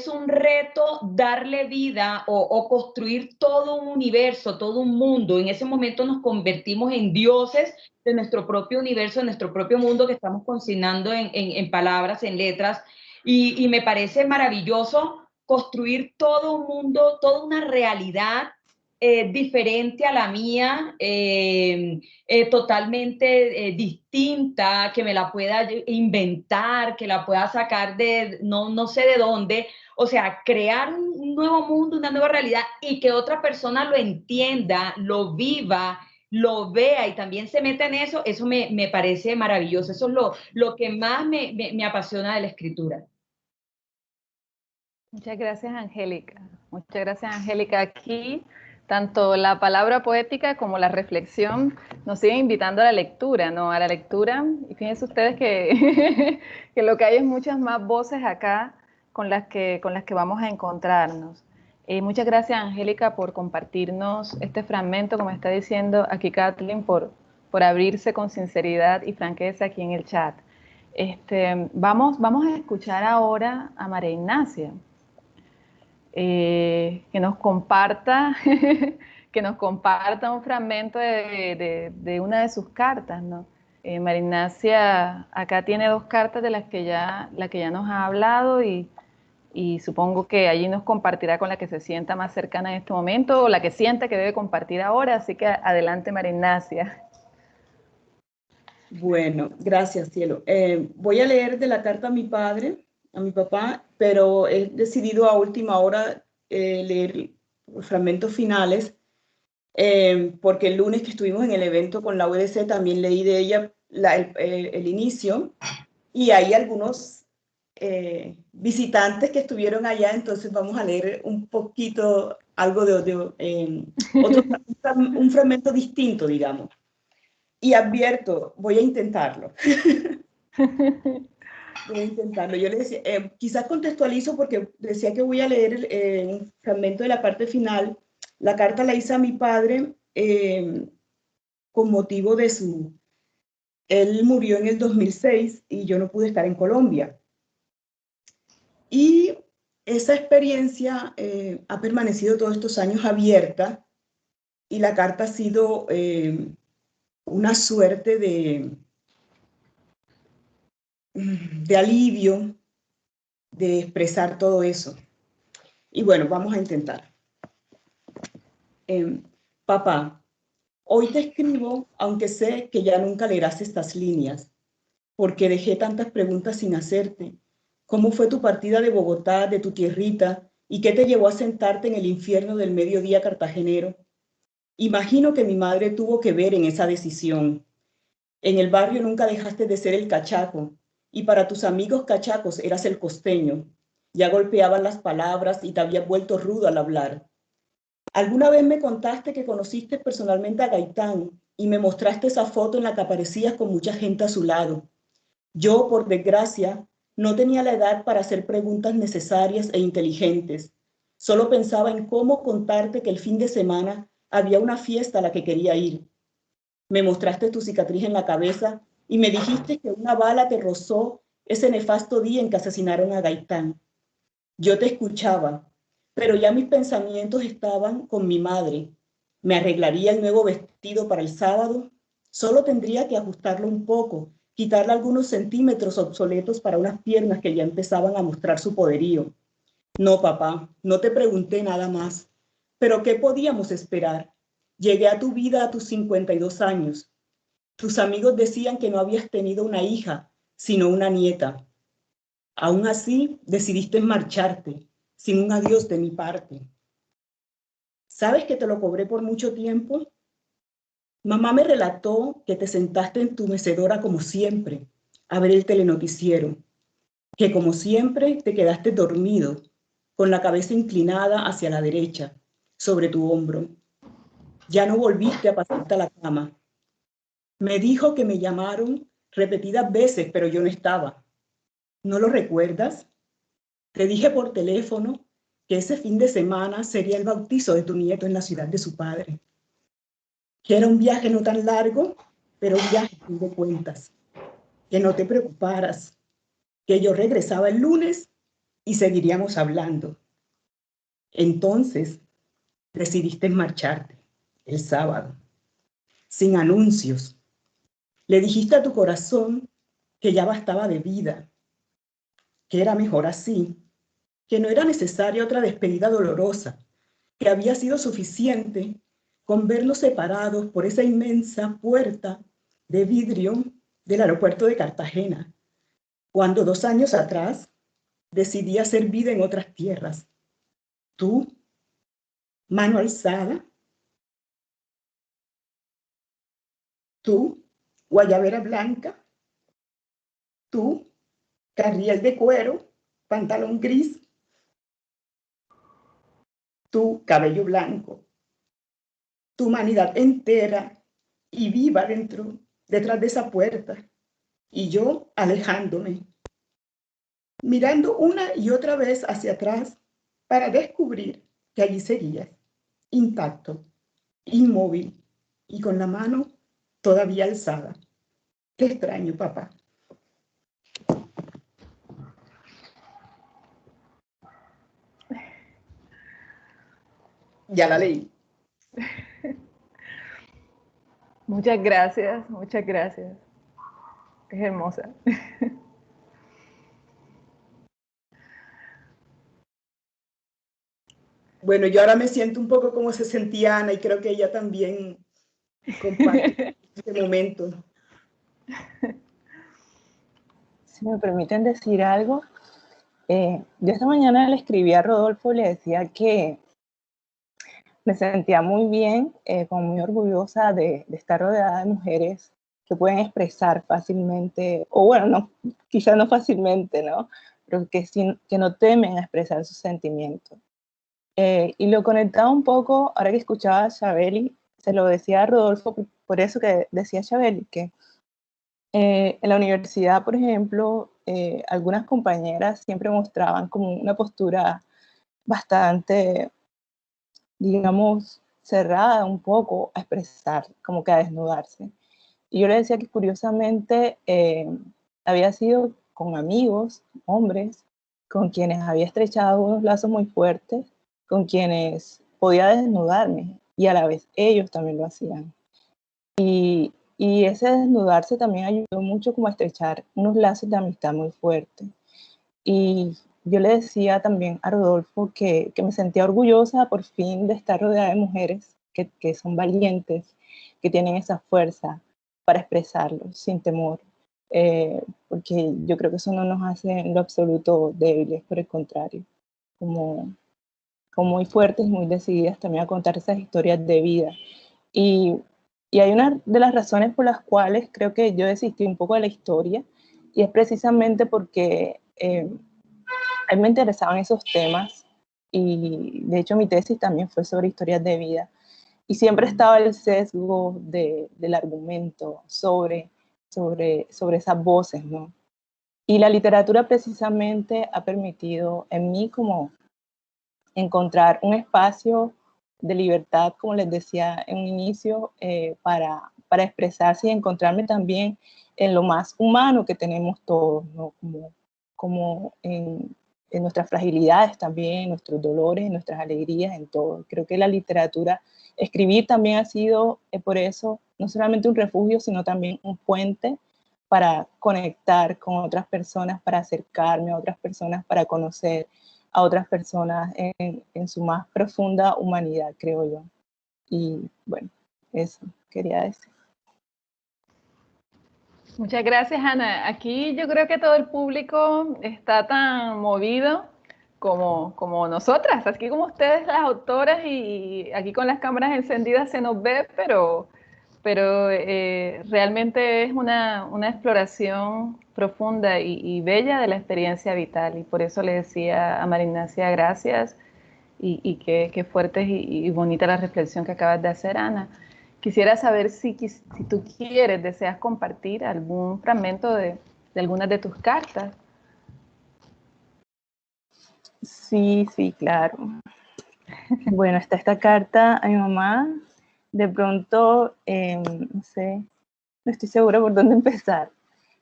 un reto darle vida o construir todo un universo, todo un mundo. En ese momento nos convertimos en dioses de nuestro propio universo, de nuestro propio mundo que estamos consignando en palabras, en letras. Y me parece maravilloso construir todo un mundo, toda una realidad diferente a la mía, totalmente distinta, que me la pueda inventar, que la pueda sacar de no sé de dónde. O sea, crear un nuevo mundo, una nueva realidad y que otra persona lo entienda, lo viva, lo vea y también se meta en eso, eso me parece maravilloso. Eso es lo que más me apasiona de la escritura. Muchas gracias, Angélica. Muchas gracias, Angélica. Aquí, tanto la palabra poética como la reflexión nos siguen invitando a la lectura, ¿no? A la lectura. Y fíjense ustedes que, que lo que hay es muchas más voces acá con las que vamos a encontrarnos. Muchas gracias, Angélica, por compartirnos este fragmento, como está diciendo aquí Kathleen, por abrirse con sinceridad y franqueza aquí en el chat. Vamos a escuchar ahora a María Ignacia. Que nos comparta un fragmento de una de sus cartas, ¿no? María Ignacia acá tiene 2 cartas de la que ya nos ha hablado y supongo que allí nos compartirá con la que se sienta más cercana en este momento o la que sienta que debe compartir ahora, así que adelante, María Ignacia. Bueno, gracias, cielo. Voy a leer de la carta a mi padre, a mi papá, pero he decidido a última hora leer los fragmentos finales, porque el lunes que estuvimos en el evento con la UDC también leí de ella el inicio, y hay algunos visitantes que estuvieron allá, entonces vamos a leer un poquito, algo un fragmento distinto, digamos. Y advierto, voy a intentarlo. Voy a intentarlo. Yo le decía, quizás contextualizo porque decía que voy a leer un fragmento de la parte final. La carta la hice a mi padre con motivo de él murió en el 2006 y yo no pude estar en Colombia. Y esa experiencia ha permanecido todos estos años abierta y la carta ha sido una suerte de alivio, de expresar todo eso. Y bueno, vamos a intentar. Papá, hoy te escribo, aunque sé que ya nunca leerás estas líneas, porque dejé tantas preguntas sin hacerte. ¿Cómo fue tu partida de Bogotá, de tu tierrita, y qué te llevó a sentarte en el infierno del mediodía cartagenero? Imagino que mi madre tuvo que ver en esa decisión. En el barrio nunca dejaste de ser el cachaco, y para tus amigos cachacos eras el costeño. Ya golpeaban las palabras y te habías vuelto rudo al hablar. Alguna vez me contaste que conociste personalmente a Gaitán y me mostraste esa foto en la que aparecías con mucha gente a su lado. Yo, por desgracia, No tenía la edad para hacer preguntas necesarias e inteligentes. Solo pensaba en cómo contarte que el fin de semana había una fiesta a la que quería ir. Me mostraste tu cicatriz en la cabeza y me dijiste que una bala te rozó ese nefasto día en que asesinaron a Gaitán. Yo te escuchaba, pero ya mis pensamientos estaban con mi madre. Me arreglaría el nuevo vestido para el sábado. Solo tendría que ajustarlo un poco, quitarle algunos centímetros obsoletos para unas piernas que ya empezaban a mostrar su poderío. No, papá, no te pregunté nada más. Pero ¿qué podíamos esperar? Llegué a tu vida a tus 52 años. Tus amigos decían que no habías tenido una hija, sino una nieta. Aún así, decidiste marcharte, sin un adiós de mi parte. ¿Sabes que te lo cobré por mucho tiempo? Mamá me relató que te sentaste en tu mecedora como siempre, a ver el telenoticiero, que como siempre te quedaste dormido, con la cabeza inclinada hacia la derecha, sobre tu hombro. Ya no volviste a pasarte a la cama. Me dijo que me llamaron repetidas veces, pero yo no estaba. ¿No lo recuerdas? Te dije por teléfono que ese fin de semana sería el bautizo de tu nieto en la ciudad de su padre. Que era un viaje no tan largo, pero un viaje a fin de cuentas. Que no te preocuparas, que yo regresaba el lunes y seguiríamos hablando. Entonces decidiste marcharte el sábado, sin anuncios. Le dijiste a tu corazón que ya bastaba de vida, que era mejor así, que no era necesaria otra despedida dolorosa, que había sido suficiente con vernos separados por esa inmensa puerta de vidrio del aeropuerto de Cartagena, cuando 2 años atrás decidí hacer vida en otras tierras. Tú, mano alzada, tú, guayabera blanca, tú, carriel de cuero, pantalón gris, tú, cabello blanco, tu humanidad entera y viva detrás de esa puerta, y yo alejándome, mirando una y otra vez hacia atrás para descubrir que allí seguías, intacto, inmóvil y con la mano todavía alzada. Te extraño, papá. Ya la leí. Muchas gracias, muchas gracias. Es hermosa. Bueno, yo ahora me siento un poco como se sentía Ana y creo que ella también comparte este momento. Si me permiten decir algo, yo esta mañana le escribí a Rodolfo, le decía que me sentía muy bien, como muy orgullosa de estar rodeada de mujeres que pueden expresar fácilmente, o bueno, no, quizás no fácilmente, ¿no? Pero que no temen a expresar sus sentimientos. Y lo conectaba un poco, ahora que escuchaba a Chabeli, se lo decía a Rodolfo, por eso que decía Chabeli, que en la universidad, por ejemplo, algunas compañeras siempre mostraban como una postura bastante, digamos, cerrada un poco a expresar, como que a desnudarse. Y yo le decía que curiosamente había sido con amigos, hombres, con quienes había estrechado unos lazos muy fuertes, con quienes podía desnudarme y a la vez ellos también lo hacían. Y ese desnudarse también ayudó mucho como a estrechar unos lazos de amistad muy fuertes. Y yo le decía también a Rodolfo que me sentía orgullosa por fin de estar rodeada de mujeres que son valientes, que tienen esa fuerza para expresarlo sin temor, porque yo creo que eso no nos hace en lo absoluto débiles, por el contrario, como muy fuertes y muy decididas también a contar esas historias de vida. Y, y hay una de las razones por las cuales creo que yo desistí un poco de la historia, y es precisamente porque a mí me interesaban esos temas, y de hecho mi tesis también fue sobre historias de vida, y siempre estaba el sesgo del argumento sobre esas voces, ¿no? Y la literatura precisamente ha permitido en mí como encontrar un espacio de libertad, como les decía en un inicio, para expresarse y encontrarme también en lo más humano que tenemos todos, ¿no? Como en nuestras fragilidades también, en nuestros dolores, en nuestras alegrías, en todo. Creo que la literatura, escribir también ha sido por eso no solamente un refugio, sino también un puente para conectar con otras personas, para acercarme a otras personas, para conocer a otras personas en su más profunda humanidad, creo yo. Y bueno, eso quería decir. Muchas gracias, Ana. Aquí yo creo que todo el público está tan movido como nosotras, así como ustedes las autoras, y aquí con las cámaras encendidas se nos ve, pero realmente es una exploración profunda y bella de la experiencia vital, y por eso le decía a María Ignacia gracias, y qué fuerte y bonita la reflexión que acabas de hacer, Ana. Quisiera saber si tú quieres, deseas compartir algún fragmento de algunas de tus cartas. Sí, claro. Bueno, está esta carta a mi mamá. De pronto, no sé, no estoy segura por dónde empezar.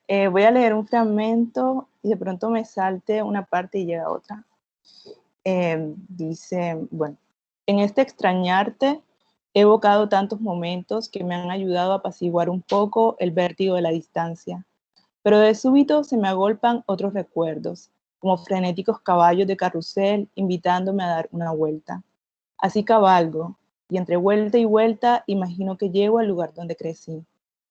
Voy a leer un fragmento y de pronto me salte una parte y llega otra. Dice, bueno, en este extrañarte he evocado tantos momentos que me han ayudado a apaciguar un poco el vértigo de la distancia, pero de súbito se me agolpan otros recuerdos, como frenéticos caballos de carrusel invitándome a dar una vuelta. Así cabalgo, y entre vuelta y vuelta imagino que llego al lugar donde crecí.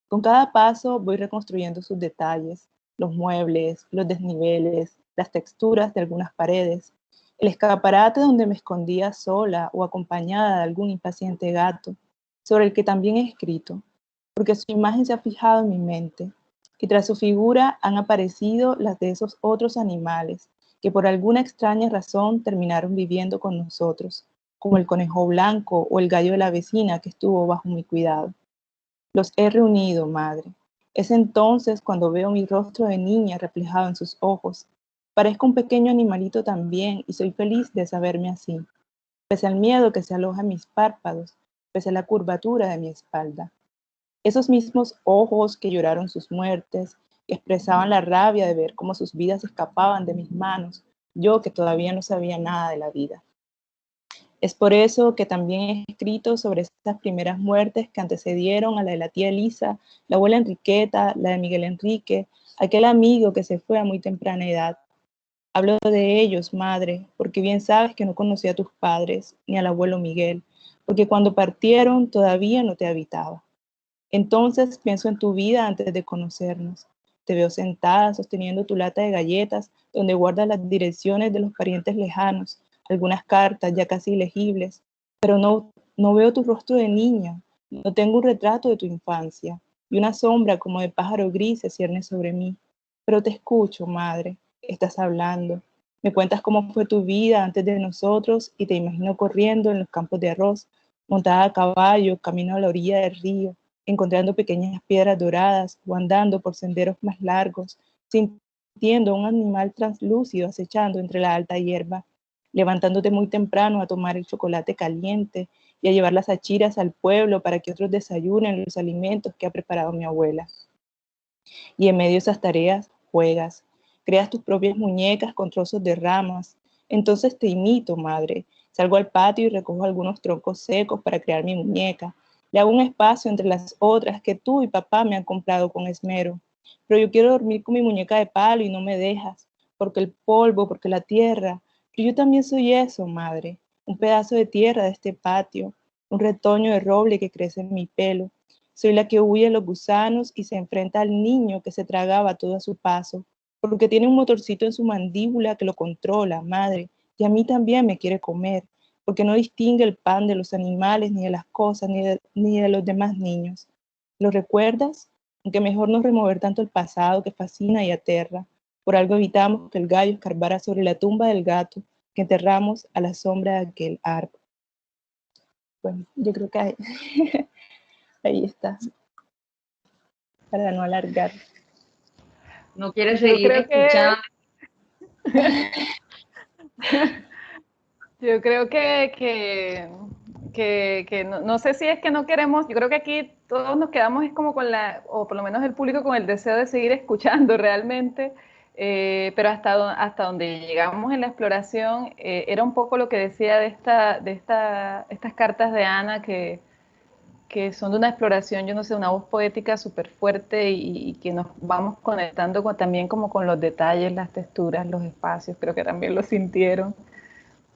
Con cada paso voy reconstruyendo sus detalles, los muebles, los desniveles, las texturas de algunas paredes, el escaparate donde me escondía sola o acompañada de algún impaciente gato, sobre el que también he escrito, porque su imagen se ha fijado en mi mente, y tras su figura han aparecido las de esos otros animales que por alguna extraña razón terminaron viviendo con nosotros, como el conejo blanco o el gallo de la vecina que estuvo bajo mi cuidado. Los he reunido, madre. Es entonces cuando veo mi rostro de niña reflejado en sus ojos. Parezco un pequeño animalito también y soy feliz de saberme así, pese al miedo que se aloja en mis párpados, pese a la curvatura de mi espalda. Esos mismos ojos que lloraron sus muertes, que expresaban la rabia de ver cómo sus vidas escapaban de mis manos, yo que todavía no sabía nada de la vida. Es por eso que también he escrito sobre esas primeras muertes que antecedieron a la de la tía Elisa, la abuela Enriqueta, la de Miguel Enrique, aquel amigo que se fue a muy temprana edad. Hablo de ellos, madre, porque bien sabes que no conocí a tus padres, ni al abuelo Miguel, porque cuando partieron todavía no te habitaba. Entonces pienso en tu vida antes de conocernos. Te veo sentada sosteniendo tu lata de galletas, donde guardas las direcciones de los parientes lejanos, algunas cartas ya casi ilegibles, pero no veo tu rostro de niña, no tengo un retrato de tu infancia, y una sombra como de pájaro gris se cierne sobre mí. Pero te escucho, madre, estás hablando. Me cuentas cómo fue tu vida antes de nosotros y te imagino corriendo en los campos de arroz, montada a caballo, camino a la orilla del río, encontrando pequeñas piedras doradas o andando por senderos más largos, sintiendo un animal translúcido acechando entre la alta hierba, levantándote muy temprano a tomar el chocolate caliente y a llevar las achiras al pueblo para que otros desayunen los alimentos que ha preparado mi abuela. Y en medio de esas tareas juegas, creas tus propias muñecas con trozos de ramas. Entonces te imito, madre. Salgo al patio y recojo algunos troncos secos para crear mi muñeca. Le hago un espacio entre las otras que tú y papá me han comprado con esmero. Pero yo quiero dormir con mi muñeca de palo y no me dejas, porque el polvo, porque la tierra. Pero yo también soy eso, madre. Un pedazo de tierra de este patio, un retoño de roble que crece en mi pelo. Soy la que huye de los gusanos y se enfrenta al niño que se tragaba todo a su paso, porque tiene un motorcito en su mandíbula que lo controla, madre, y a mí también me quiere comer, porque no distingue el pan de los animales, ni de las cosas, ni de los demás niños. ¿Lo recuerdas? Aunque mejor no remover tanto el pasado que fascina y aterra. Por algo evitamos que el gallo escarbara sobre la tumba del gato que enterramos a la sombra de aquel árbol. Bueno, yo creo que ahí está, para no alargar. no quiere seguir escuchando. Yo creo que no sé si es que no queremos, yo creo que aquí todos nos quedamos es como con o por lo menos el público con el deseo de seguir escuchando realmente, pero hasta donde llegamos en la exploración era un poco lo que decía de estas cartas de Ana que son de una exploración, yo no sé, una voz poética súper fuerte y que nos vamos conectando también como con los detalles, las texturas, los espacios, creo que también lo sintieron.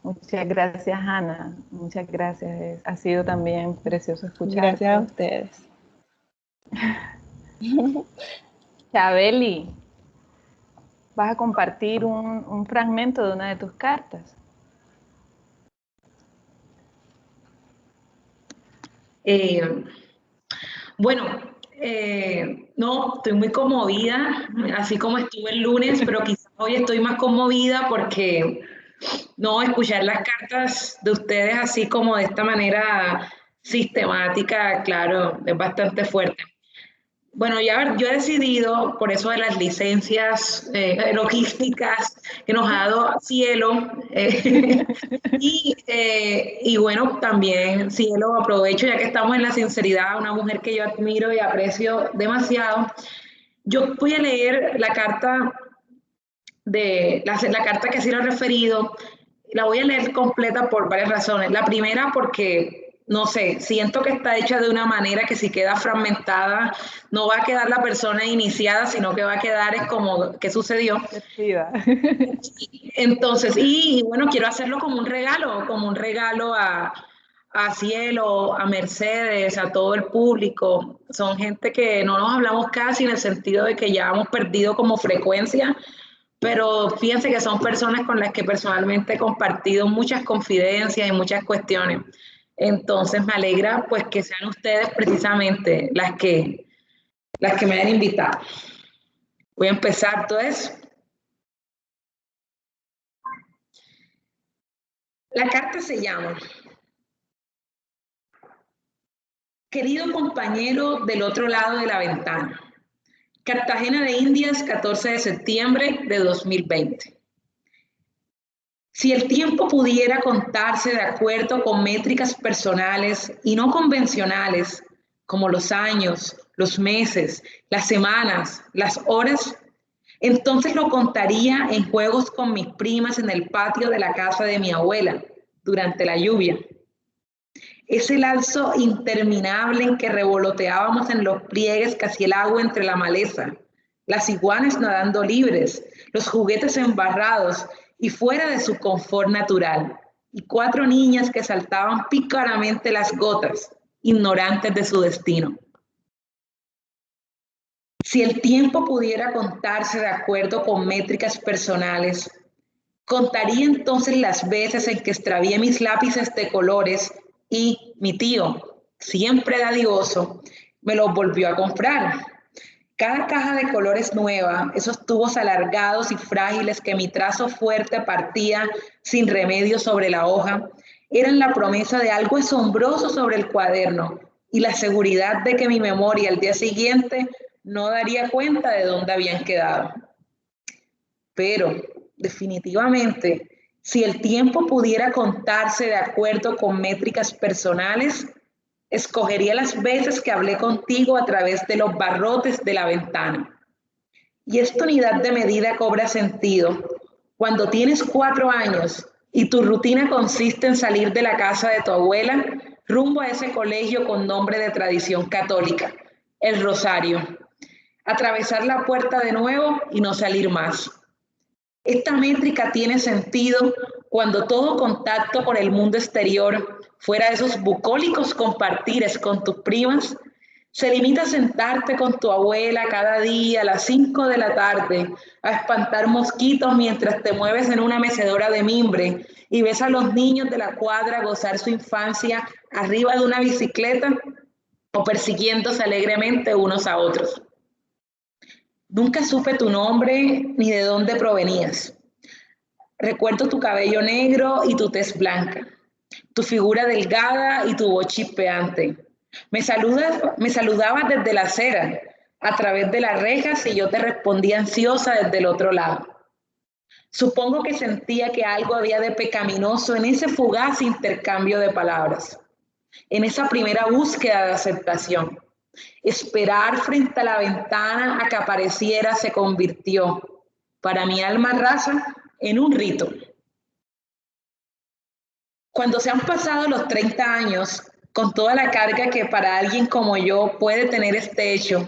Muchas gracias, Ana. Muchas gracias. Ha sido también precioso escuchar. Gracias a ustedes. Chabeli, vas a compartir un fragmento de una de tus cartas. No, estoy muy conmovida, así como estuve el lunes, pero quizás hoy estoy más conmovida porque no, escuchar las cartas de ustedes así como de esta manera sistemática, claro, es bastante fuerte. Bueno, ya yo he decidido, por eso de las licencias logísticas que nos ha dado Cielo, y bueno, también Cielo, aprovecho ya que estamos en la sinceridad, una mujer que yo admiro y aprecio demasiado. Yo voy a leer la carta la carta que sí lo he referido, la voy a leer completa por varias razones. La primera porque, no sé, siento que está hecha de una manera que si queda fragmentada, no va a quedar la persona iniciada, sino que va a quedar es como, ¿qué sucedió? Entonces, y bueno, quiero hacerlo como un regalo a Cielo, a Mercedes, a todo el público. Son gente que no nos hablamos casi en el sentido de que ya hemos perdido como frecuencia, pero fíjense que son personas con las que personalmente he compartido muchas confidencias y muchas cuestiones. Entonces me alegra pues que sean ustedes precisamente las que me han invitado. Voy a empezar entonces. La carta se llama Querido compañero del otro lado de la ventana. Cartagena de Indias, 14 de septiembre de 2020. Si el tiempo pudiera contarse de acuerdo con métricas personales y no convencionales, como los años, los meses, las semanas, las horas, entonces lo contaría en juegos con mis primas en el patio de la casa de mi abuela durante la lluvia. Ese lapso interminable en que revoloteábamos en los pliegues casi el agua entre la maleza, las iguanas nadando libres, los juguetes embarrados y fuera de su confort natural, y 4 niñas que saltaban pícaramente las gotas, ignorantes de su destino. Si el tiempo pudiera contarse de acuerdo con métricas personales, contaría entonces las veces en que extravié mis lápices de colores y mi tío, siempre dadivoso, me los volvió a comprar. Cada caja de colores nueva, esos tubos alargados y frágiles que mi trazo fuerte partía sin remedio sobre la hoja, eran la promesa de algo asombroso sobre el cuaderno y la seguridad de que mi memoria al día siguiente no daría cuenta de dónde habían quedado. Pero, definitivamente, si el tiempo pudiera contarse de acuerdo con métricas personales, escogería las veces que hablé contigo a través de los barrotes de la ventana. Y esta unidad de medida cobra sentido cuando tienes 4 años y tu rutina consiste en salir de la casa de tu abuela rumbo a ese colegio con nombre de tradición católica, el Rosario. Atravesar la puerta de nuevo y no salir más. Esta métrica tiene sentido cuando todo contacto con el mundo exterior, fuera de esos bucólicos compartires con tus primas, se limita a sentarte con tu abuela cada día a las 5 de la tarde, a espantar mosquitos mientras te mueves en una mecedora de mimbre y ves a los niños de la cuadra gozar su infancia arriba de una bicicleta o persiguiéndose alegremente unos a otros. Nunca supe tu nombre ni de dónde provenías. Recuerdo tu cabello negro y tu tez blanca, tu figura delgada y tu voz chispeante. Me saludabas desde la acera, a través de las rejas y yo te respondí ansiosa desde el otro lado. Supongo que sentía que algo había de pecaminoso en ese fugaz intercambio de palabras, en esa primera búsqueda de aceptación. Esperar frente a la ventana a que apareciera se convirtió, para mi alma rasa, en un rito. Cuando se han pasado los 30 años, con toda la carga que para alguien como yo puede tener este hecho,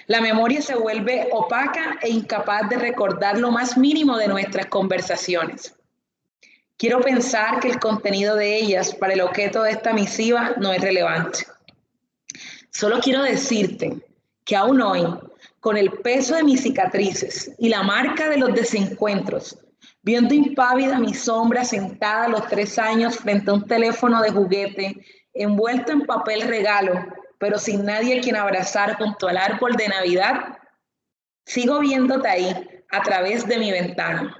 la memoria se vuelve opaca e incapaz de recordar lo más mínimo de nuestras conversaciones. Quiero pensar que el contenido de ellas para el objeto de esta misiva no es relevante. Solo quiero decirte que aún hoy, con el peso de mis cicatrices y la marca de los desencuentros, viendo impávida mi sombra sentada a los 3 años frente a un teléfono de juguete, envuelto en papel regalo, pero sin nadie a quien abrazar junto al árbol de Navidad, sigo viéndote ahí a través de mi ventana.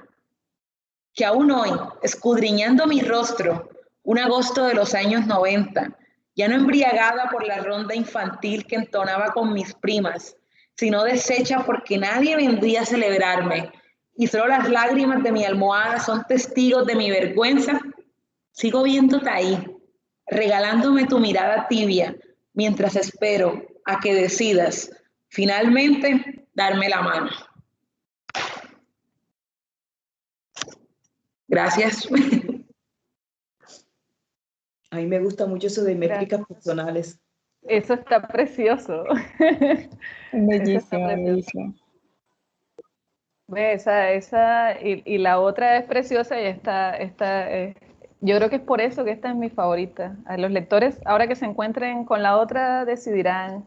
Que aún hoy, escudriñando mi rostro, un agosto de los años 90, ya no embriagada por la ronda infantil que entonaba con mis primas, sino deshecha porque nadie vendría a celebrarme y solo las lágrimas de mi almohada son testigos de mi vergüenza, sigo viéndote ahí, regalándome tu mirada tibia, mientras espero a que decidas finalmente darme la mano. Gracias. A mí me gusta mucho eso de métricas personales. Eso está precioso. Bellísimo, bellísimo. Y la otra es preciosa y yo creo que es por eso que esta es mi favorita. A los lectores, ahora que se encuentren con la otra, decidirán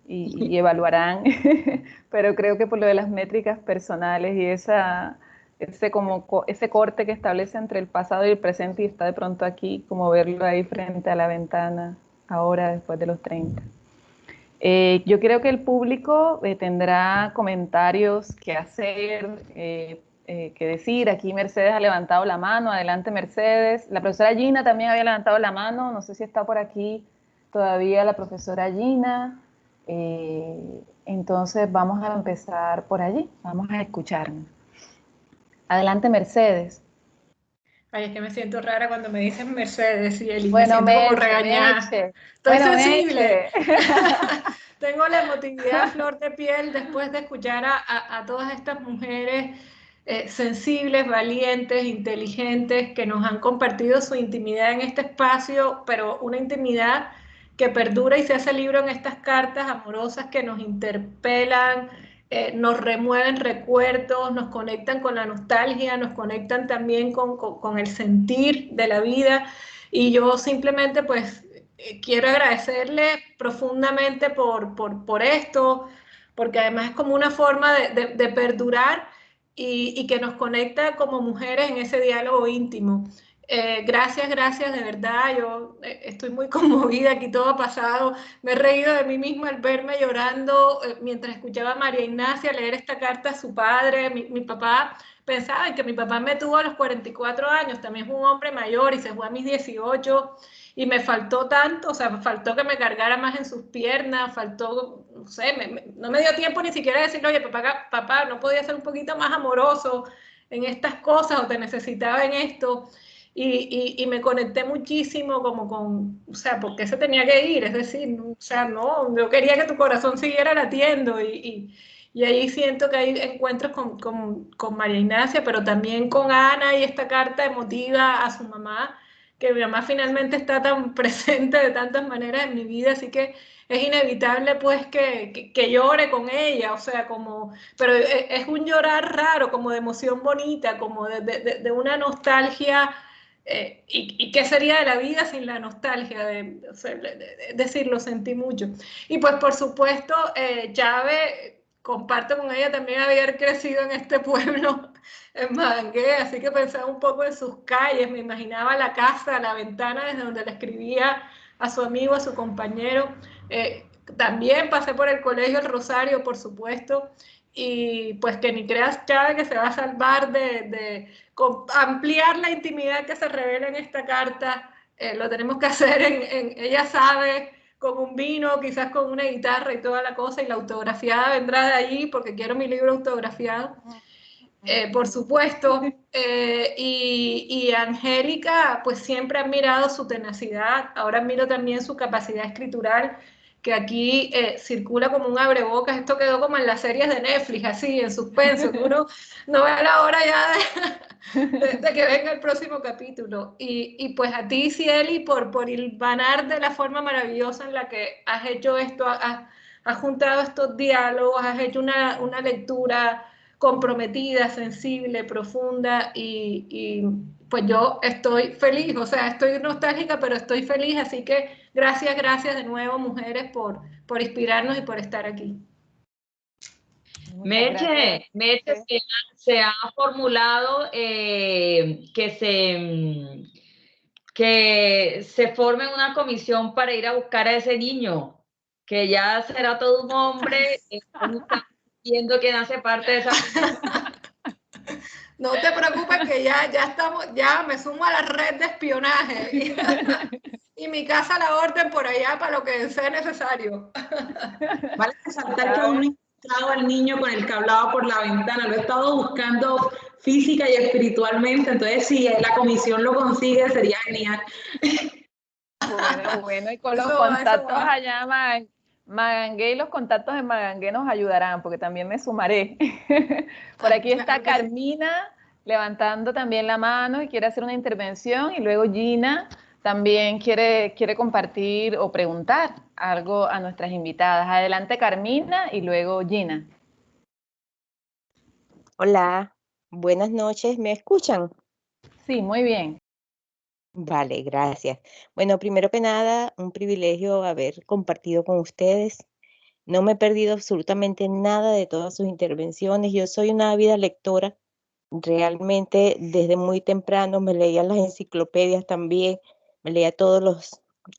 y evaluarán, pero creo que por lo de las métricas personales y ese corte que establece entre el pasado y el presente y está de pronto aquí, como verlo ahí frente a la ventana, ahora después de los 30. Yo creo que el público tendrá comentarios que hacer, que decir. Aquí Mercedes ha levantado la mano. Adelante, Mercedes. La profesora Gina también había levantado la mano. No sé si está por aquí todavía la profesora Gina. Entonces vamos a empezar por allí. Vamos a escucharnos. Adelante, Mercedes. Ay, es que me siento rara cuando me dicen Mercedes y Eli, Bueno, me siento como regañada. Estoy sensible. Tengo la emotividad a flor de piel después de escuchar a todas estas mujeres sensibles, valientes, inteligentes, que nos han compartido su intimidad en este espacio, pero una intimidad que perdura y se hace libro en estas cartas amorosas que nos interpelan, nos remueven recuerdos, nos conectan con la nostalgia, nos conectan también con el sentir de la vida. Y yo simplemente pues quiero agradecerle profundamente por esto, porque además es como una forma de perdurar y que nos conecta como mujeres en ese diálogo íntimo. Gracias de verdad, yo estoy muy conmovida, aquí todo ha pasado, me he reído de mí misma al verme llorando mientras escuchaba a María Ignacia leer esta carta a su padre. Mi papá pensaba que mi papá me tuvo a los 44 años, también fue un hombre mayor y se fue a mis 18 y me faltó tanto, o sea, me faltó que me cargara más en sus piernas, faltó, no sé, no me dio tiempo ni siquiera de decirle, oye, papá, no podía ser un poquito más amoroso en estas cosas o te necesitaba en esto. Y me conecté muchísimo como o sea, porque se tenía que ir, es decir, o sea, no, yo quería que tu corazón siguiera latiendo y ahí siento que hay encuentros con María Ignacia, pero también con Ana y esta carta emotiva a su mamá, que mi mamá finalmente está tan presente de tantas maneras en mi vida, así que es inevitable pues que llore con ella, o sea, pero es un llorar raro, como de emoción bonita, como de una nostalgia. ¿Y qué sería de la vida sin la nostalgia? Es decir, lo sentí mucho. Y pues por supuesto, Chávez, comparto con ella, también haber crecido en este pueblo, en Madangué, así que pensaba un poco en sus calles, me imaginaba la casa, la ventana desde donde le escribía a su amigo, a su compañero. También pasé por el colegio El Rosario, por supuesto, y pues que ni creas, Chávez, que se va a salvar de ampliar la intimidad que se revela en esta carta. Lo tenemos que hacer ella sabe con un vino, quizás con una guitarra y toda la cosa, y la autografiada vendrá de allí porque quiero mi libro autografiado. Por supuesto, y Angélica, pues siempre he admirado su tenacidad, ahora admiro también su capacidad escritural, que aquí circula como un abrebocas. Esto quedó como en las series de Netflix, así, en suspenso, que uno no ve la hora ya de que venga el próximo capítulo. Y pues a ti, Cieli, por hilvanar de la forma maravillosa en la que has hecho esto, has juntado estos diálogos, has hecho una lectura comprometida, sensible, profunda, y pues yo estoy feliz, o sea, estoy nostálgica, pero estoy feliz, así que gracias de nuevo, mujeres, por inspirarnos y por estar aquí. Meche, se ha formulado que se forme una comisión para ir a buscar a ese niño, que ya será todo un hombre, viendo que hace parte de esa. No te preocupes que ya estamos, ya me sumo a la red de espionaje y mi casa a la orden por allá para lo que sea necesario. Vale resaltar que aún no he encontrado al niño con el que hablaba por la ventana, lo he estado buscando física y espiritualmente, entonces si la comisión lo consigue sería genial. Bueno, y con los contactos allá, Magangué, y los contactos en Magangué nos ayudarán, porque también me sumaré. Por aquí está Carmina levantando también la mano y quiere hacer una intervención, y luego Gina también quiere compartir o preguntar algo a nuestras invitadas. Adelante Carmina y luego Gina. Hola, buenas noches, ¿me escuchan? Sí, muy bien. Vale, gracias. Bueno, primero que nada, un privilegio haber compartido con ustedes. No me he perdido absolutamente nada de todas sus intervenciones. Yo soy una ávida lectora. Realmente desde muy temprano me leía las enciclopedias también, me leía todas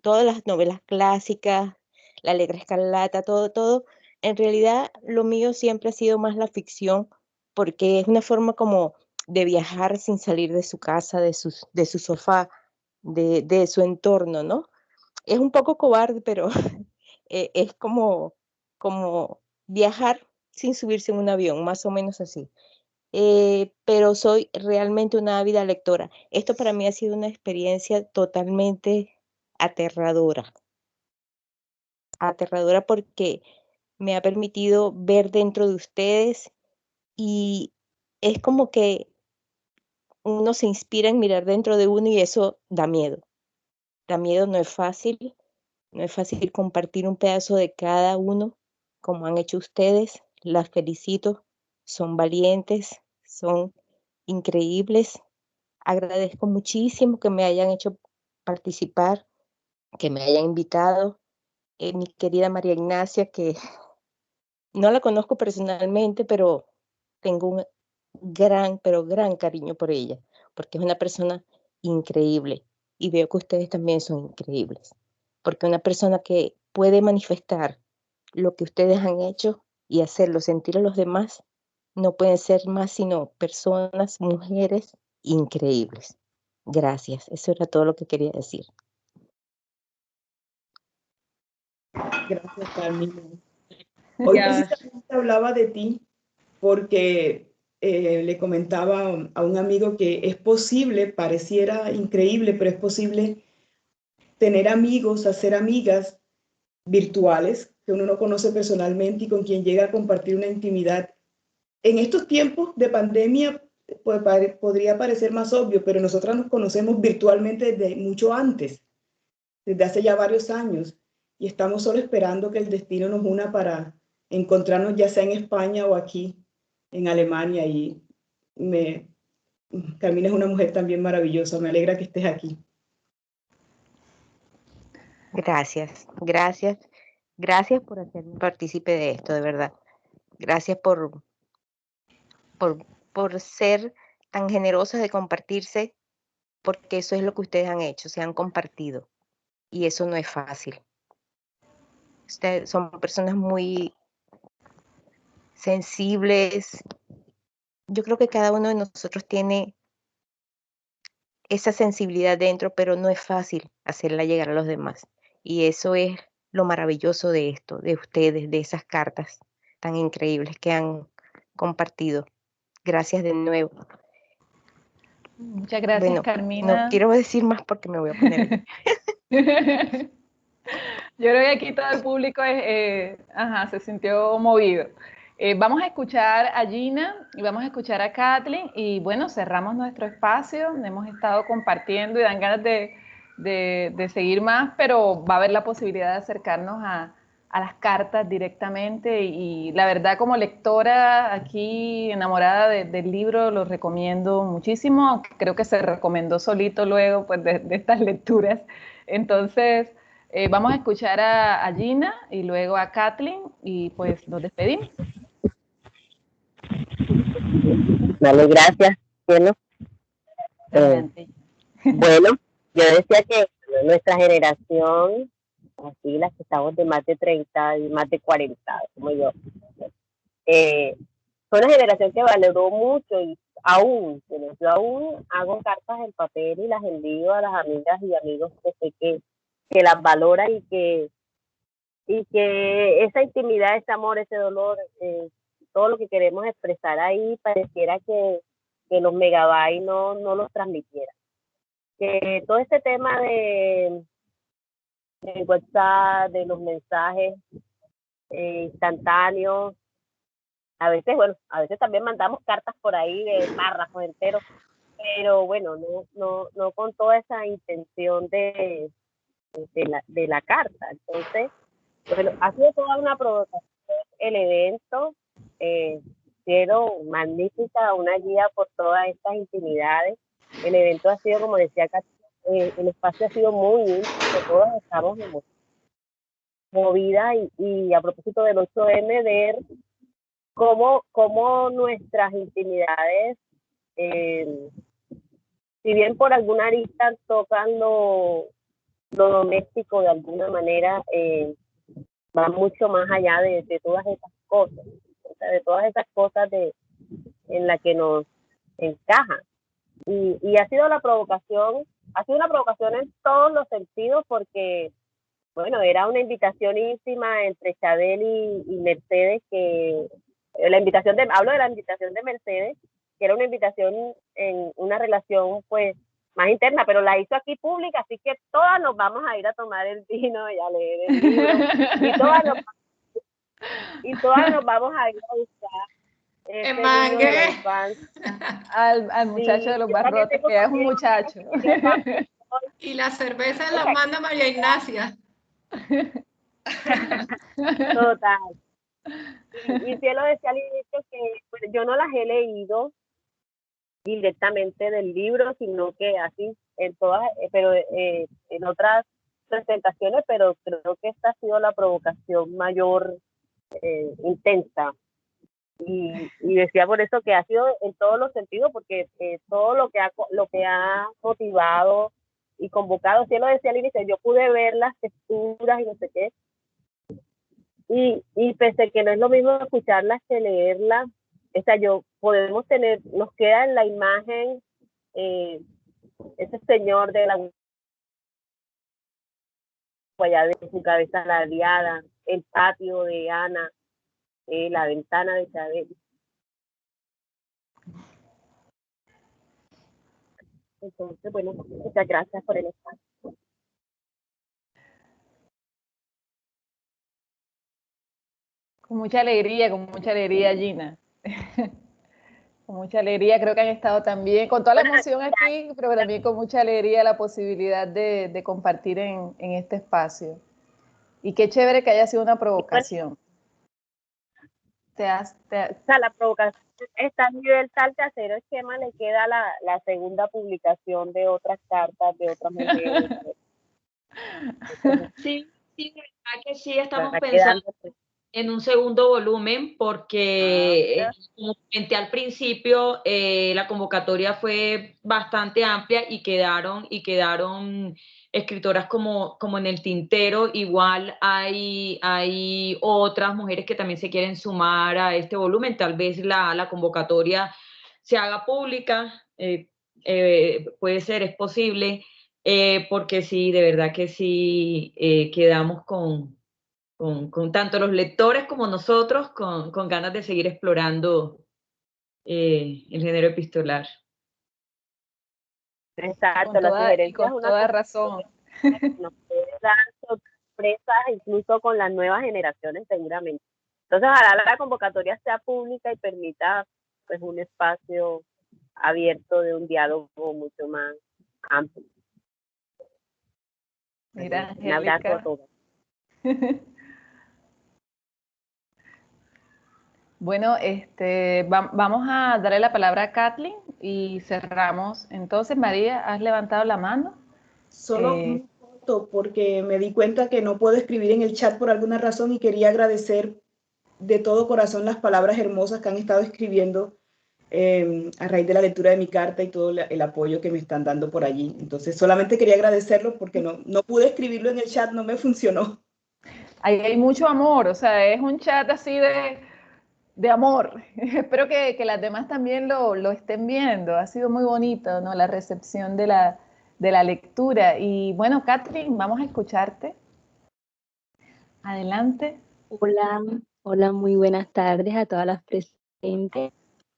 las novelas clásicas, La Alegre Escarlata, todo. En realidad, lo mío siempre ha sido más la ficción, porque es una forma como de viajar sin salir de su casa, de su sofá, de su entorno, ¿no? Es un poco cobarde, pero es como viajar sin subirse en un avión, más o menos así. Pero soy realmente una ávida lectora. Esto para mí ha sido una experiencia totalmente aterradora. Aterradora porque me ha permitido ver dentro de ustedes y es como que uno se inspira en mirar dentro de uno y eso da miedo. Da miedo, no es fácil. No es fácil compartir un pedazo de cada uno como han hecho ustedes. Las felicito. Son valientes, son increíbles. Agradezco muchísimo que me hayan hecho participar, que me hayan invitado. Mi querida María Ignacia, que no la conozco personalmente, pero tengo un pero gran cariño por ella, porque es una persona increíble y veo que ustedes también son increíbles, porque una persona que puede manifestar lo que ustedes han hecho y hacerlo sentir a los demás, no pueden ser más sino personas, mujeres increíbles. Gracias, eso era todo lo que quería decir. Gracias, Carmina. Hoy precisamente hablaba de ti porque le comentaba a un amigo que es posible, pareciera increíble, pero es posible tener amigos, hacer amigas virtuales que uno no conoce personalmente y con quien llega a compartir una intimidad. En estos tiempos de pandemia pues, podría parecer más obvio, pero nosotras nos conocemos virtualmente desde mucho antes, desde hace ya varios años, y estamos solo esperando que el destino nos una para encontrarnos ya sea en España o aquí en Alemania. Y Carmina es una mujer también maravillosa, me alegra que estés aquí. Gracias por hacerme partícipe de esto, de verdad. Gracias por ser tan generosas de compartirse, porque eso es lo que ustedes han hecho, se han compartido. Y eso no es fácil. Ustedes son personas muy sensibles. Yo creo que cada uno de nosotros tiene esa sensibilidad dentro, pero no es fácil hacerla llegar a los demás. Y eso es lo maravilloso de esto, de ustedes, de esas cartas tan increíbles que han compartido. Gracias de nuevo. Muchas gracias, bueno, Carmina. No quiero decir más porque me voy a poner. Yo creo que aquí todo el público se sintió movido. Vamos a escuchar a Gina y vamos a escuchar a Kathleen y bueno, cerramos nuestro espacio. Hemos estado compartiendo y dan ganas de seguir más, pero va a haber la posibilidad de acercarnos a las cartas directamente y la verdad como lectora aquí enamorada del libro lo recomiendo muchísimo, aunque creo que se recomendó solito luego pues, de estas lecturas. Entonces, vamos a escuchar a Gina y luego a Kathleen y pues nos despedimos. Vale, gracias. Bueno, bueno, yo decía que nuestra generación, así las que estamos de más de 30 y más de 40, como yo, fue una generación que valoró mucho y aún, yo aún hago cartas en papel y las envío a las amigas y amigos que sé que las valoran y que esa intimidad, ese amor, ese dolor, todo lo que queremos expresar ahí, pareciera que los megabytes no los transmitiera. Que todo este tema de WhatsApp, de los mensajes instantáneos, a veces también mandamos cartas por ahí de párrafos enteros, pero bueno, no con toda esa intención de la carta. Entonces, bueno, ha sido toda una provocación el evento, quiero magnífica, una guía por todas estas intimidades. El evento ha sido, como decía Katy, el espacio ha sido muy íntimo, todas estamos movidas y a propósito del 8M, ver cómo nuestras intimidades, si bien por alguna arista tocan lo doméstico de alguna manera, va mucho más allá de todas esas cosas, o sea, de todas esas cosas en las que nos encajan. Y ha sido una provocación en todos los sentidos, porque bueno, era una invitación íntima entre Chabel y Mercedes, que hablo de la invitación de Mercedes, que era una invitación en una relación pues más interna, pero la hizo aquí pública, así que todas nos vamos a ir a tomar el vino y a leer el libro, y todas nos vamos a ir a buscar en Mangue al muchacho de los barrotes, que es un muchacho. Y la cerveza la manda María Ignacia. Total. Y Cielo decía al inicio que pues, yo no las he leído directamente del libro, sino que así en todas, pero en otras presentaciones, pero creo que esta ha sido la provocación mayor, intensa. Y decía por eso que ha sido en todos los sentidos, porque todo lo que ha motivado y convocado, Cielo decía al inicio, yo pude ver las texturas y no sé qué, y pese que no es lo mismo escucharlas que leerlas, o sea, nos queda en la imagen ese señor de la guayabera, su cabeza ladeada, el patio de Ana, la ventana de Chabel. Entonces, bueno, muchas gracias por el espacio. Con mucha alegría, Gina. Con mucha alegría, creo que han estado también, con toda la emoción aquí, pero también con mucha alegría la posibilidad de compartir en este espacio. Y qué chévere que haya sido una provocación. O sea, la provocación está a nivel tal que a Cero Esquema le queda la segunda publicación de otras cartas, de otras mujeres. Sí, verdad que sí, estamos pensando en un segundo volumen porque, como comenté al principio, la convocatoria fue bastante amplia y quedaron escritoras como en el tintero. Igual hay otras mujeres que también se quieren sumar a este volumen. Tal vez la convocatoria se haga pública, puede ser, es posible, porque sí, de verdad que sí, quedamos con con tanto los lectores como nosotros, con ganas de seguir explorando el género epistolar. Exacto, la sugerencia con es una toda razón. que nos puede dar sorpresas incluso con las nuevas generaciones seguramente. Entonces, ojalá la convocatoria sea pública y permita pues un espacio abierto de un diálogo mucho más amplio. Mira, Un abrazo a Angélica. todos. Bueno, vamos a darle la palabra a Kathleen y cerramos. Entonces, María, ¿has levantado la mano? Solo un punto, porque me di cuenta que no puedo escribir en el chat por alguna razón y quería agradecer de todo corazón las palabras hermosas que han estado escribiendo a raíz de la lectura de mi carta y todo el apoyo que me están dando por allí. Entonces, solamente quería agradecerlo porque no pude escribirlo en el chat, no me funcionó. Ahí hay mucho amor, o sea, es un chat así de amor. Espero que las demás también lo estén viendo. Ha sido muy bonito, ¿no? La recepción de la lectura. Y bueno, Kathleen, vamos a escucharte. Adelante. Hola, hola, muy buenas tardes a todas las presentes.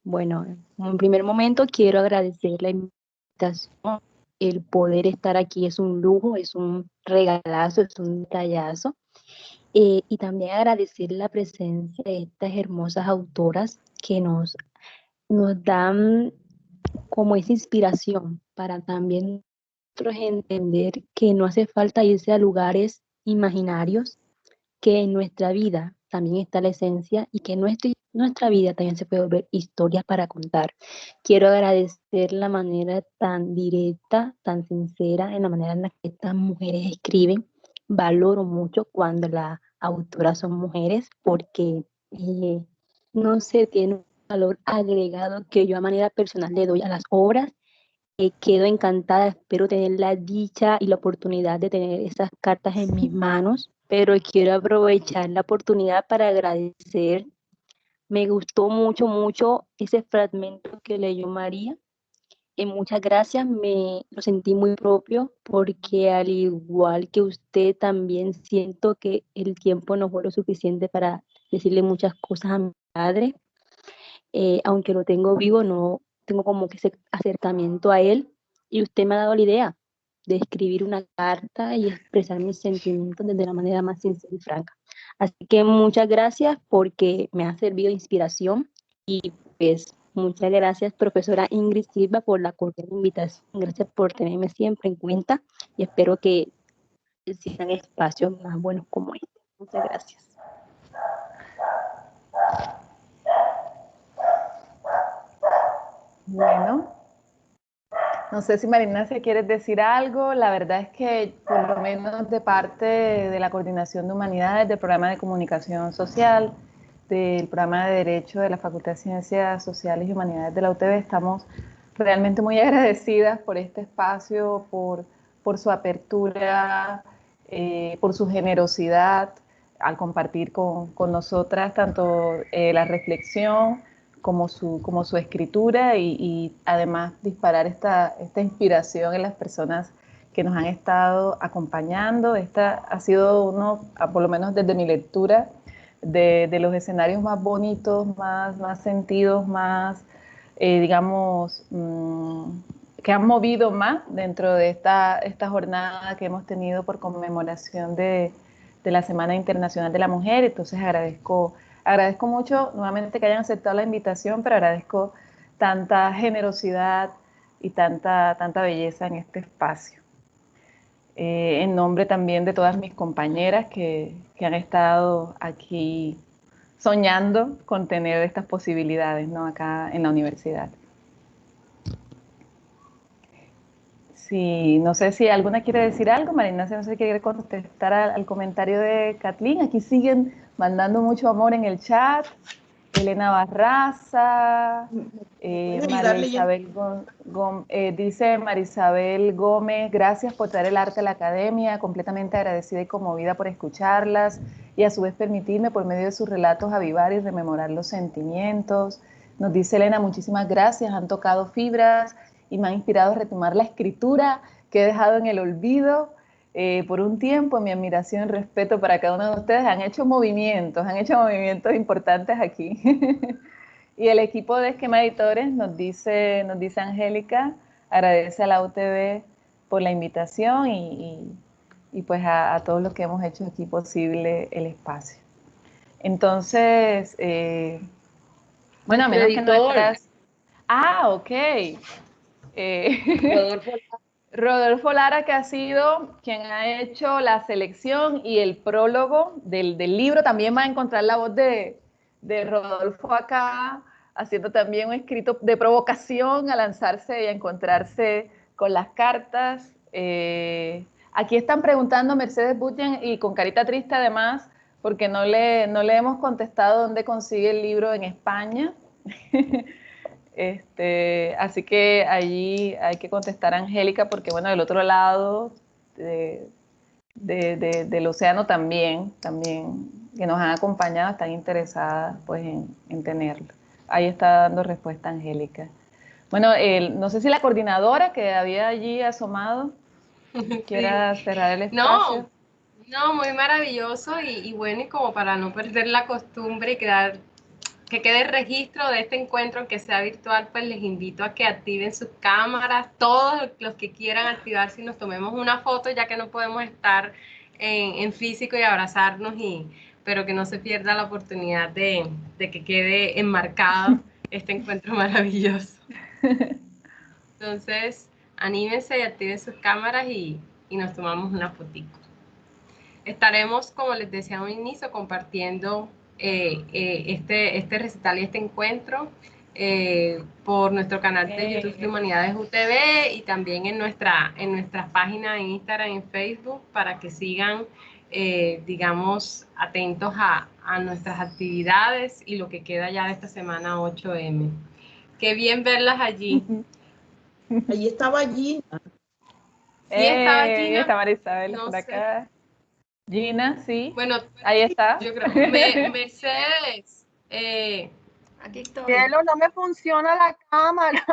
Bueno, en primer momento quiero agradecer la invitación. El poder estar aquí es un lujo, es un regalazo, es un detallazo. Y también agradecer la presencia de estas hermosas autoras que nos dan como esa inspiración para también nosotros entender que no hace falta irse a lugares imaginarios, que en nuestra vida también está la esencia y que en nuestra vida también se puede ver historias para contar. Quiero agradecer la manera tan directa, tan sincera, en la manera en la que estas mujeres escriben. Valoro mucho cuando las autoras son mujeres porque no se tiene un valor agregado que yo a manera personal le doy a las obras. Quedo encantada, espero tener la dicha y la oportunidad de tener esas cartas en mis manos, pero quiero aprovechar la oportunidad para agradecer. Me gustó mucho, mucho ese fragmento que leyó María. Muchas gracias, me lo sentí muy propio porque al igual que usted también siento que el tiempo no fue lo suficiente para decirle muchas cosas a mi padre. Aunque lo tengo vivo, no tengo como que ese acercamiento a él, y usted me ha dado la idea de escribir una carta y expresar mis sentimientos desde la manera más sincera y franca. Así que muchas gracias porque me ha servido de inspiración y pues muchas gracias, profesora Ingrid Silva, por la cordial invitación. Gracias por tenerme siempre en cuenta y espero que existan espacios más buenos como este. Muchas gracias. Bueno, no sé si Marina, si quieres decir algo. La verdad es que por lo menos de parte de la Coordinación de Humanidades, del Programa de Comunicación Social, del Programa de Derecho de la Facultad de Ciencias Sociales y Humanidades de la UTB, estamos realmente muy agradecidas por este espacio, por su apertura, por su generosidad al compartir con nosotras tanto la reflexión como su escritura y además disparar esta inspiración en las personas que nos han estado acompañando. Esta ha sido uno, por lo menos desde mi lectura, de los escenarios más bonitos, más sentidos, más, digamos, que han movido más dentro de esta jornada que hemos tenido por conmemoración de la Semana Internacional de la Mujer. Entonces agradezco mucho nuevamente que hayan aceptado la invitación, pero agradezco tanta generosidad y tanta belleza en este espacio. En nombre también de todas mis compañeras que han estado aquí soñando con tener estas posibilidades, ¿no? Acá en la universidad. Sí, no sé si alguna quiere decir algo, Marina, no sé si quiere contestar al comentario de Kathleen. Aquí siguen mandando mucho amor en el chat. Elena Barraza, María Isabel dice Marisabel Gómez, gracias por traer el arte a la academia, completamente agradecida y conmovida por escucharlas y a su vez permitirme por medio de sus relatos avivar y rememorar los sentimientos. Nos dice Elena, muchísimas gracias, han tocado fibras y me han inspirado a retomar la escritura que he dejado en el olvido. por un tiempo, mi admiración y respeto para cada uno de ustedes. Han hecho movimientos importantes aquí. Y el equipo de Esquema Editores nos dice Angélica, agradece a la UTV por la invitación y pues a todos los que hemos hecho aquí posible el espacio. Entonces, bueno, a menos que nuestras... Ah, ok. Rodolfo Lara, que ha sido quien ha hecho la selección y el prólogo del libro. También va a encontrar la voz de Rodolfo acá, haciendo también un escrito de provocación a lanzarse y a encontrarse con las cartas. Aquí están preguntando Mercedes Butian y con carita triste además, porque no le hemos contestado dónde consigue el libro en España. Así que allí hay que contestar a Angélica, porque bueno, del otro lado del océano también que nos han acompañado, están interesadas pues en tenerlo. Ahí está dando respuesta Angélica. Bueno, no sé si la coordinadora que había allí asomado quiera cerrar el espacio. No, muy maravilloso y bueno, y como para no perder la costumbre y que quede registro de este encuentro, que sea virtual, pues les invito a que activen sus cámaras, todos los que quieran activarse y nos tomemos una foto, ya que no podemos estar en físico y abrazarnos, pero que no se pierda la oportunidad de que quede enmarcado este encuentro maravilloso. Entonces, anímense y activen sus cámaras y nos tomamos una fotito. Estaremos, como les decía a un inicio, compartiendo este recital y este encuentro por nuestro canal de YouTube de Humanidades UTV y también en nuestras páginas en Instagram y en Facebook, para que sigan, digamos, atentos a nuestras actividades y lo que queda ya de esta semana 8M. Qué bien verlas allí. Allí estaba Gina. Sí, estaba Gina. Está Marisabel No por sé. acá. Gina, sí. Bueno, ahí está. Yo creo. Mercedes. Aquí estoy. Cielo, no me funciona la cámara,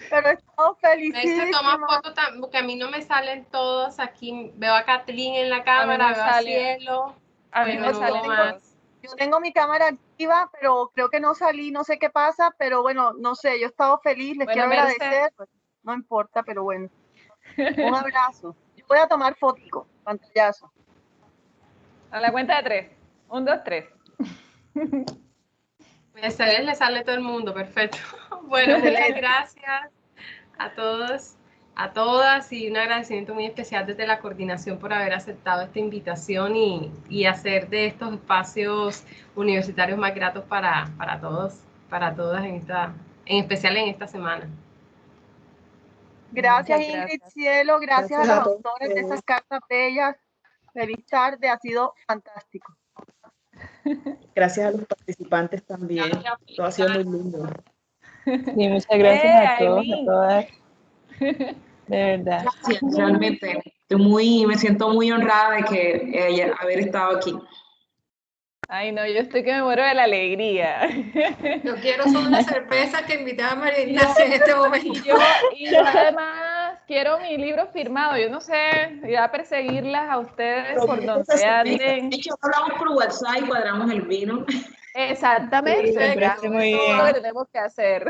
pero he estado felicísima. Mercedes, toma fotos, porque a mí no me salen todos aquí. Veo a Kathleen en la cámara, veo a Cielo. A mí me sale más. Yo tengo mi cámara activa, pero creo que no salí, no sé qué pasa, pero bueno, no sé, yo he estado feliz, les quiero agradecer. Pues, no importa, pero bueno. Un abrazo. Yo voy a tomar fotico, pantallazo. A la cuenta de 3. 1, 2, 3. Mercedes le sale todo el mundo, perfecto. Bueno, muchas gracias a todos, a todas, y un agradecimiento muy especial desde la coordinación por haber aceptado esta invitación y hacer de estos espacios universitarios más gratos para todos, para todas, en especial en esta semana. Gracias, Ingrid, Cielo, gracias a los autores de esas cartas bellas. Feliz tarde, ha sido fantástico. Gracias a los participantes también. Todo ha sido muy lindo. Sí, muchas gracias a todos, a todas. De verdad. Gracias, realmente. Me siento muy honrada de que haber estado aquí. Ay, no, yo estoy que me muero de la alegría. Yo quiero son las cervezas que invitaba a María Ignacia en este momento. Y yo además quiero mi libro firmado. Yo no sé, voy a perseguirlas a ustedes por donde anden. De hecho, hablamos por WhatsApp y cuadramos el vino. Exactamente. Sí, me parece muy bien. Todo lo que tenemos que hacer.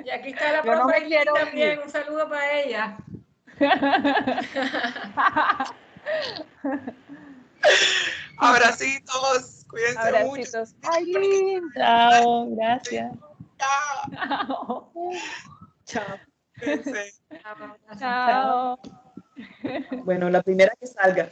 Y aquí está la profe también. Un saludo para ella. Abracitos, cuídense Abracitos. mucho. Ay, chao, gracias. Chao. Chao. Cuídense. Chao. Bueno, la primera que salga.